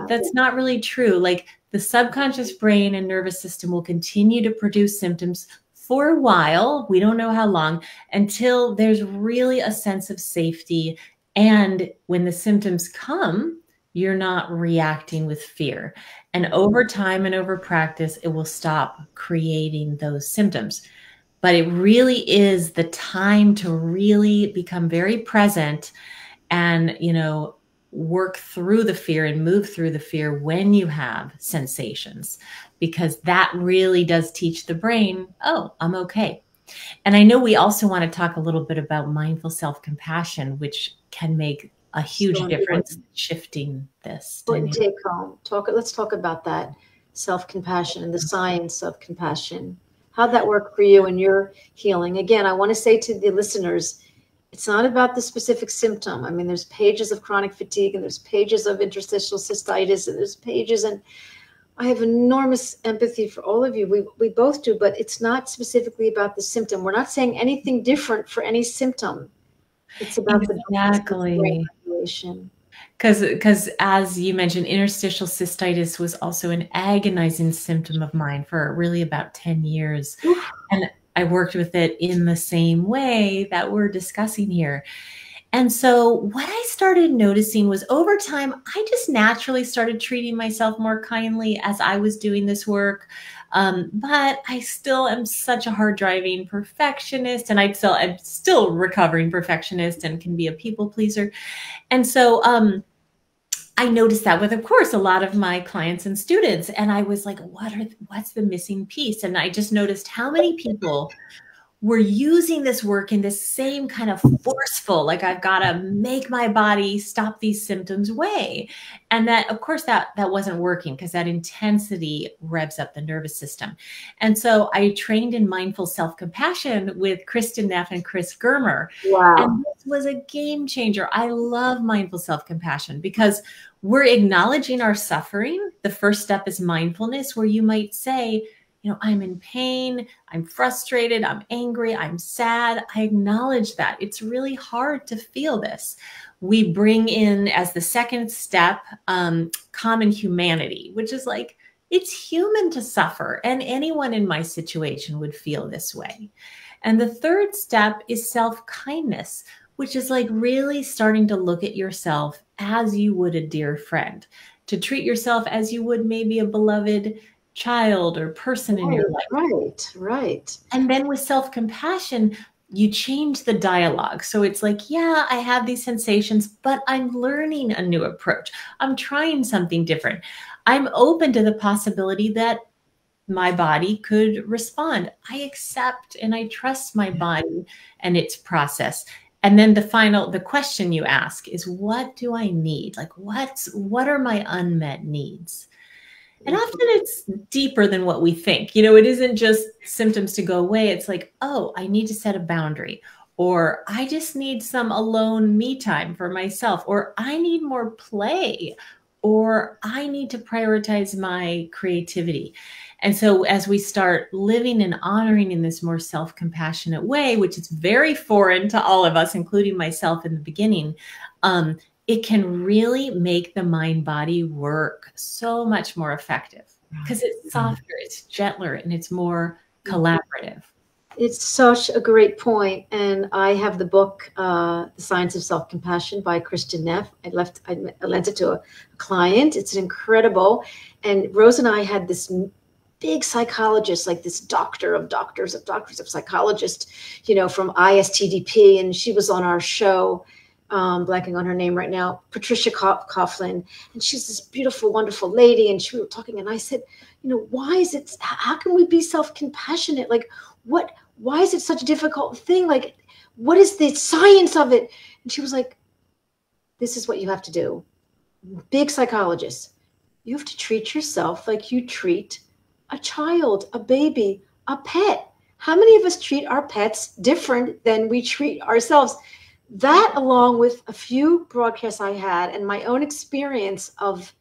B: That's not really true. Like the subconscious brain and nervous system will continue to produce symptoms for a while. We don't know how long, until there's really a sense of safety. And when the symptoms come, you're not reacting with fear. And over time and over practice, it will stop creating those symptoms. But it really is the time to really become very present and, work through the fear and move through the fear when you have sensations, because that really does teach the brain, oh, I'm okay. And I know we also want to talk a little bit about mindful self-compassion, which can make a huge
A: So
B: difference
A: important.
B: shifting this
A: Important
B: dynamic.
A: take home. Let's talk about that self-compassion and the science of compassion. How'd that work for you in your healing? Again, I want to say to the listeners, it's not about the specific symptom. I mean, there's pages of chronic fatigue and there's pages of interstitial cystitis and there's pages, and I have enormous empathy for all of you. We both do, but it's not specifically about the symptom. We're not saying anything different for any symptom. It's about the brain
B: Exactly.
A: regulation.
B: Because as you mentioned, interstitial cystitis was also an agonizing symptom of mine for really about 10 years.
A: Oof.
B: And I worked with it in the same way that we're discussing here. And so what I started noticing was over time, I just naturally started treating myself more kindly as I was doing this work. But I still am such a hard driving perfectionist, and I'm still recovering perfectionist and can be a people pleaser. And so I noticed that with, of course, a lot of my clients and students. And I was like, what's the missing piece? And I just noticed how many people were using this work in this same kind of forceful, like I've got to make my body stop these symptoms way. And that, of course, that wasn't working because that intensity revs up the nervous system. And so I trained in mindful self-compassion with Kristen Neff and Chris Germer.
A: Wow.
B: And this was a game changer. I love mindful self-compassion because we're acknowledging our suffering. The first step is mindfulness, where you might say, you know, I'm in pain, I'm frustrated, I'm angry, I'm sad. I acknowledge that. It's really hard to feel this. We bring in, as the second step, common humanity, which is like, it's human to suffer, and anyone in my situation would feel this way. And the third step is self-kindness, which is like really starting to look at yourself as you would a dear friend, to treat yourself as you would maybe a beloved child or person in your life.
A: Right.
B: And then with self-compassion, you change the dialogue. So it's like, yeah, I have these sensations, but I'm learning a new approach. I'm trying something different. I'm open to the possibility that my body could respond. I accept and I trust my body and its process. And then the question you ask is, what do I need? Like, what are my unmet needs? And often it's deeper than what we think. You know, it isn't just symptoms to go away. It's like, oh, I need to set a boundary, or I just need some alone me time for myself, or I need more play, or I need to prioritize my creativity. And so as we start living and honoring in this more self-compassionate way, which is very foreign to all of us, including myself in the beginning, it can really make the mind-body work so much more effective because it's softer, it's gentler, and it's more collaborative.
A: It's such a great point. And I have the book, The Science of Self-Compassion by Kristen Neff. I lent it to a client. It's incredible. And Rose and I had this big psychologist, like this doctor of doctors of psychologist, you know, from ISTDP. And she was on our show. Blanking on her name right now, Patricia Coughlin. And she's this beautiful, wonderful lady. And we were talking, and I said, you know, how can we be self-compassionate? Like, why is it such a difficult thing? Like, what is the science of it? And she was like, this is what you have to do. Big psychologist. You have to treat yourself like you treat a child, a baby, a pet. How many of us treat our pets different than we treat ourselves? That, along with a few broadcasts I had and my own experience of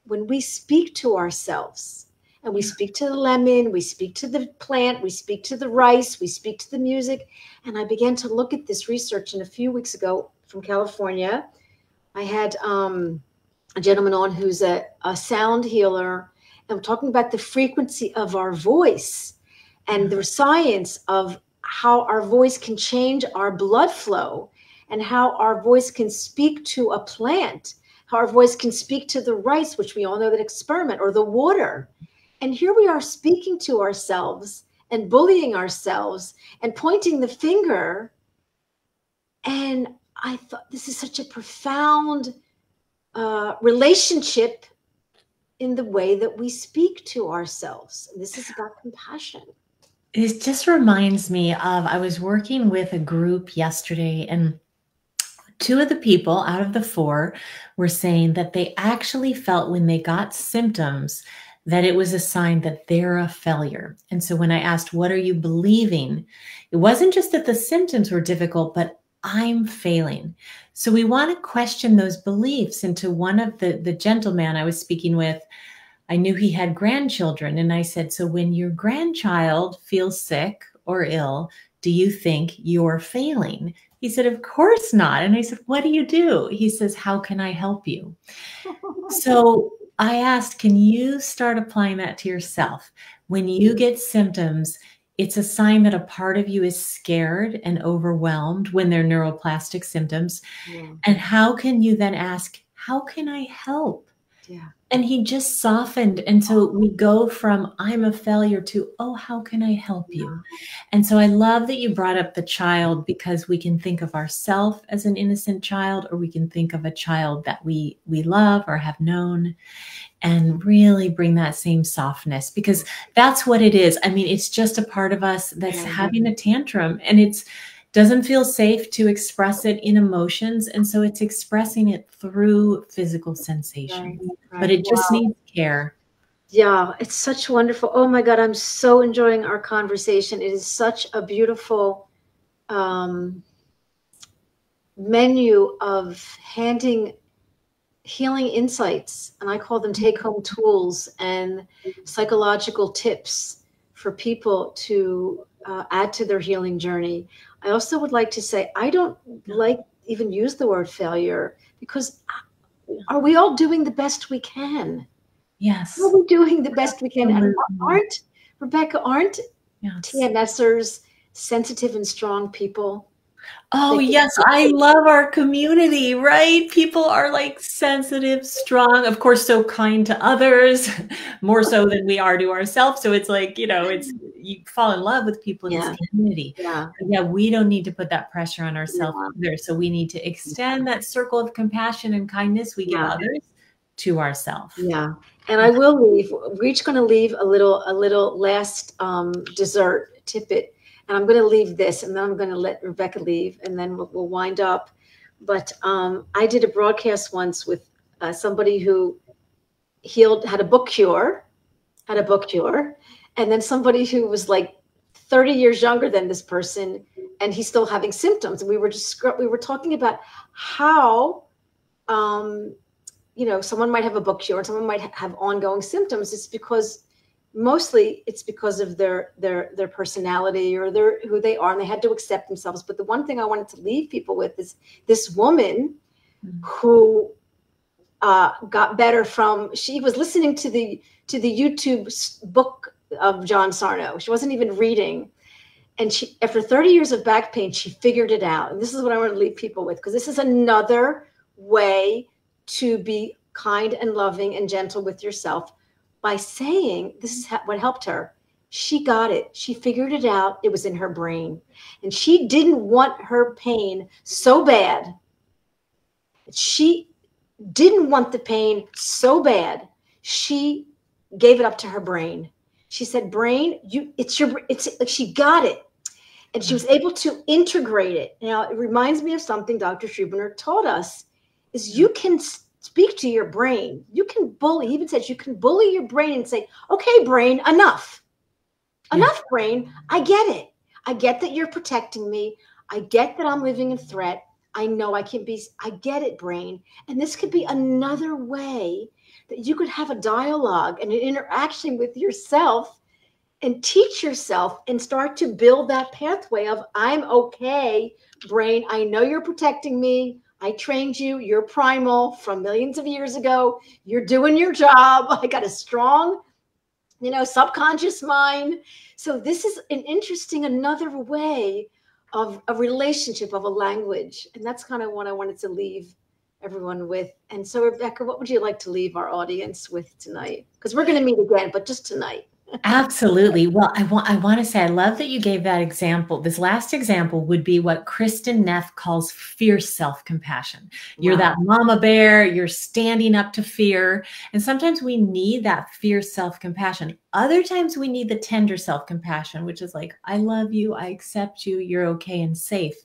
A: when we speak to ourselves, and we speak to the lemon, we speak to the plant, we speak to the rice, we speak to the music. And I began to look at this research. And a few weeks ago from California, I had a gentleman on who's a sound healer, and we're talking about the frequency of our voice and the science of how our voice can change our blood flow, and how our voice can speak to a plant, how our voice can speak to the rice, which we all know that experiment, or the water. And here we are speaking to ourselves and bullying ourselves and pointing the finger. And I thought, this is such a profound relationship in the way that we speak to ourselves. And this is about compassion.
B: It just reminds me of, I was working with a group yesterday, and 2 of the people out of the 4 were saying that they actually felt when they got symptoms that it was a sign that they're a failure. And so when I asked, what are you believing? It wasn't just that the symptoms were difficult, but I'm failing. So we want to question those beliefs. And to one of the gentleman I was speaking with, I knew he had grandchildren. And I said, so when your grandchild feels sick or ill, do you think you're failing? He said, of course not. And I said, what do you do? He says, how can I help you? So I asked, can you start applying that to yourself? When you get symptoms, it's a sign that a part of you is scared and overwhelmed when they're neuroplastic symptoms.
A: Yeah.
B: And how can you then ask, how can I help?
A: Yeah.
B: And he just softened. And so we go from I'm a failure to, oh, how can I help you? And so I love that you brought up the child, because we can think of ourselves as an innocent child, or we can think of a child that we love or have known, and really bring that same softness, because that's what it is. I mean, it's just a part of us that's having a tantrum, and it's doesn't feel safe to express it in emotions. And so it's expressing it through physical sensation, but it just needs care.
A: Yeah, it's such wonderful. Oh my God, I'm so enjoying our conversation. It is such a beautiful menu of handing healing insights, and I call them take-home tools and psychological tips for people to add to their healing journey. I also would like to say, I don't like even use the word failure, because are we all doing the best we can?
B: Yes.
A: Are we doing the best we can? And aren't
B: Yes.
A: TMSers sensitive and strong people?
B: Oh, yes. I love our community, right? People are like sensitive, strong, of course, so kind to others, more so than we are to ourselves. So it's like, you know, it's, you fall in love with people in this community.
A: Yeah.
B: But yeah, we don't need to put that pressure on ourselves either. So we need to extend that circle of compassion and kindness we give others to ourselves.
A: Yeah. And I will leave. We're each going to leave a little last dessert tidbit. And I'm going to leave this, and then I'm going to let Rebecca leave, and then we'll wind up. But I did a broadcast once with somebody who had a book cure, and then somebody who was like 30 years younger than this person, and he's still having symptoms. And we were talking about how, you know, someone might have a book cure and someone might have ongoing symptoms. It's because mostly it's because of their personality or who they are, and they had to accept themselves. But the one thing I wanted to leave people with is this woman who got better from, she was listening to the YouTube book of John Sarno. She wasn't even reading. And she, after 30 years of back pain, she figured it out. And this is what I want to leave people with, because this is another way to be kind and loving and gentle with yourself, by saying, this is what helped her. She got it. She figured it out. It was in her brain. And she didn't want her pain so bad. She didn't want the pain so bad. She gave it up to her brain. She said, brain, she got it. And she was able to integrate it. Now, it reminds me of something Dr. Schubiner taught us, is you can speak to your brain. You can bully. He even says you can bully your brain and say, okay, brain, enough. Enough, brain. I get it. I get that you're protecting me. I get that I'm living in threat. I know I get it, brain. And this could be another way that you could have a dialogue and an interaction with yourself, and teach yourself and start to build that pathway of, I'm okay, brain. I know you're protecting me. I trained you. You're primal from millions of years ago. You're doing your job. I got a strong, you know, subconscious mind. So this is an interesting, another way of a relationship, of a language. And that's kind of what I wanted to leave everyone with. And so, Rebecca, what would you like to leave our audience with tonight? Because we're going to meet again, but just tonight.
B: Absolutely. Well, I want to say, I love that you gave that example. This last example would be what Kristen Neff calls fierce self-compassion. You're that
A: Wow.
B: mama bear, you're standing up to fear. And sometimes we need that fierce self-compassion. Other times we need the tender self-compassion, which is like, I love you, I accept you, you're okay and safe.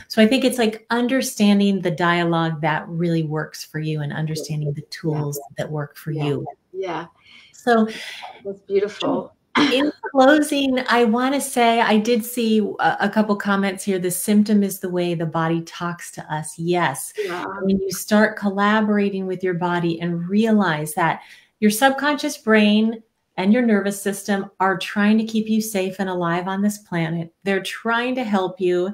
B: So I think it's like understanding the dialogue that really works for you and understanding the
A: Yeah.
B: tools that work for
A: Yeah.
B: you.
A: Yeah.
B: So
A: That's beautiful.
B: in closing, I want to say I did see a couple comments here. The symptom is the way the body talks to us. Yes.
A: Yeah.
B: When you start collaborating with your body and realize that your subconscious brain and your nervous system are trying to keep you safe and alive on this planet, they're trying to help you.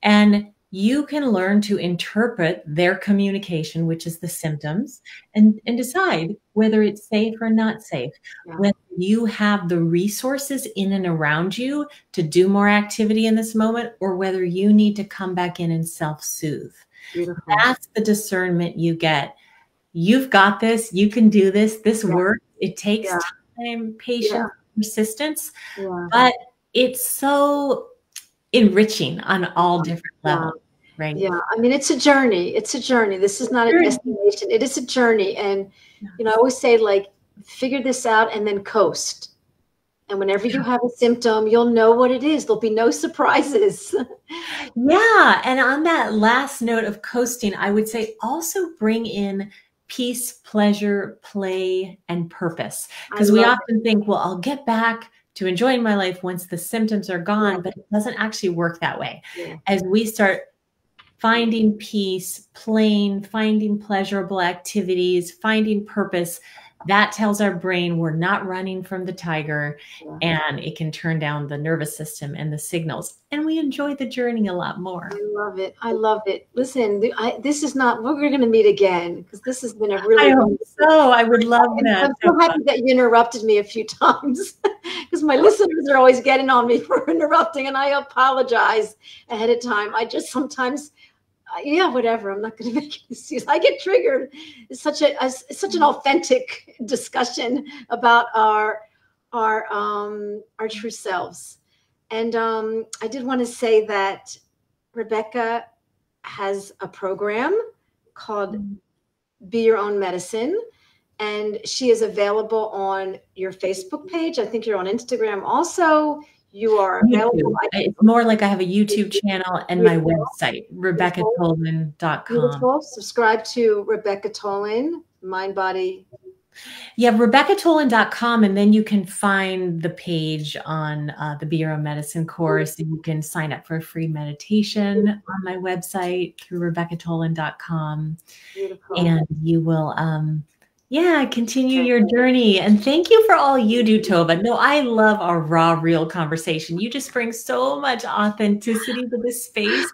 B: And you can learn to interpret their communication, which is the symptoms, and decide whether it's safe or not safe,
A: Yeah.
B: whether you have the resources in and around you to do more activity in this moment, or whether you need to come back in and self-soothe.
A: Beautiful.
B: That's the discernment you get. You've got this. You can do this. This works. It takes time, patience, persistence, but it's so enriching on all different levels, right?
A: Yeah. I mean, it's a journey. It's a journey. This is not a destination. It is a journey. And, you know, I always say, like, figure this out and then coast. And whenever you have a symptom, you'll know what it is. There'll be no surprises.
B: Yeah. And on that last note of coasting, I would say also bring in peace, pleasure, play, and purpose. Because we often think, well, I'll get back to enjoying my life once the symptoms are gone, but it doesn't actually work that way. As we start finding peace, playing, finding pleasurable activities, finding purpose, that tells our brain we're not running from the tiger, and it can turn down the nervous system and the signals. And we enjoy the journey a lot more.
A: I love it. I love it. Listen, this is not, we're going to meet again, because this has been a really,
B: I hope so. I would love that.
A: I'm so happy that you interrupted me a few tims, because my listeners are always getting on me for interrupting, and I apologize ahead of time. I just sometimes, yeah, whatever. I'm not going to make excuses. I get triggered. It's such an authentic discussion about our true selves. And I did want to say that Rebecca has a program called Be Your Own Medicine, and she is available on your Facebook page. I think you're on Instagram also. You are available.
B: It's more like I have a YouTube channel and my website, RebeccaTolin.com.
A: Beautiful. Subscribe to Rebecca Tolin, Mind Body.
B: Yeah, RebeccaTolin.com, and then you can find the page on the Be Your Own Medicine course, and you can sign up for a free meditation on my website through RebeccaTolin.com.
A: Beautiful.
B: And you will continue your journey. And thank you for all you do, Tova. No, I love our raw, real conversation. You just bring so much authenticity to this space.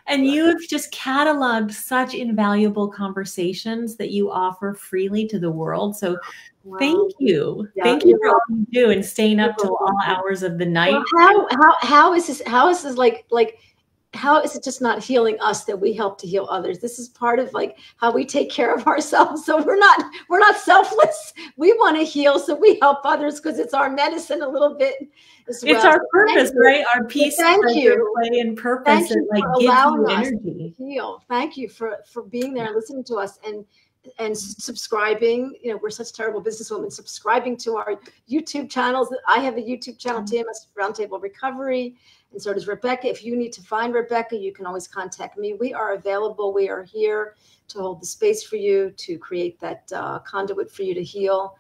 B: And you have just cataloged such invaluable conversations that you offer freely to the world. So thank you. Thank you for all you do and staying up till all hours of the night.
A: Well, how is this like how is it just not healing us that we help to heal others? This is part of like how we take care of ourselves. So we're not selfless. We want to heal, so we help others because it's our medicine a little bit as well.
B: It's our purpose, right? Our peace,
A: thank you,
B: play, and purpose.
A: Thank you
B: that
A: for
B: gives
A: allowing
B: you
A: us
B: energy.
A: to heal. Thank you for being there and listening to us and subscribing. You know, we're such terrible businesswomen. Subscribing to our YouTube channels. I have a YouTube channel, TMS Roundtable Recovery, and so does Rebecca. If you need to find Rebecca, you can always contact me. We are available. We are here to hold the space for you, to create that conduit for you to heal.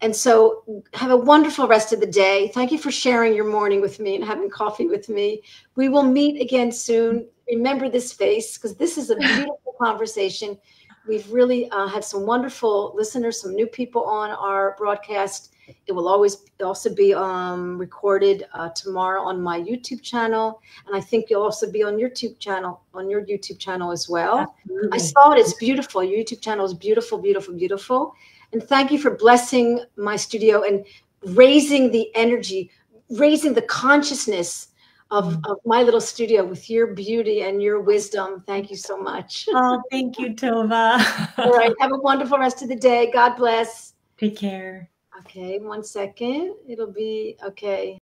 A: And so have a wonderful rest of the day. Thank you for sharing your morning with me and having coffee with me. We will meet again soon. Remember this face, because this is a beautiful conversation. We've really had some wonderful listeners, some new people on our broadcast. It will also be recorded tomorrow on my YouTube channel. And I think you'll also be on your YouTube channel as well. Absolutely. I saw it. It's beautiful. Your YouTube channel is beautiful, beautiful, beautiful. And thank you for blessing my studio and raising the energy, raising the consciousness of my little studio with your beauty and your wisdom. Thank you so much.
B: Oh, thank you, Tova.
A: All right. Have a wonderful rest of the day. God bless.
B: Take care.
A: Okay, 1 second. It'll be okay.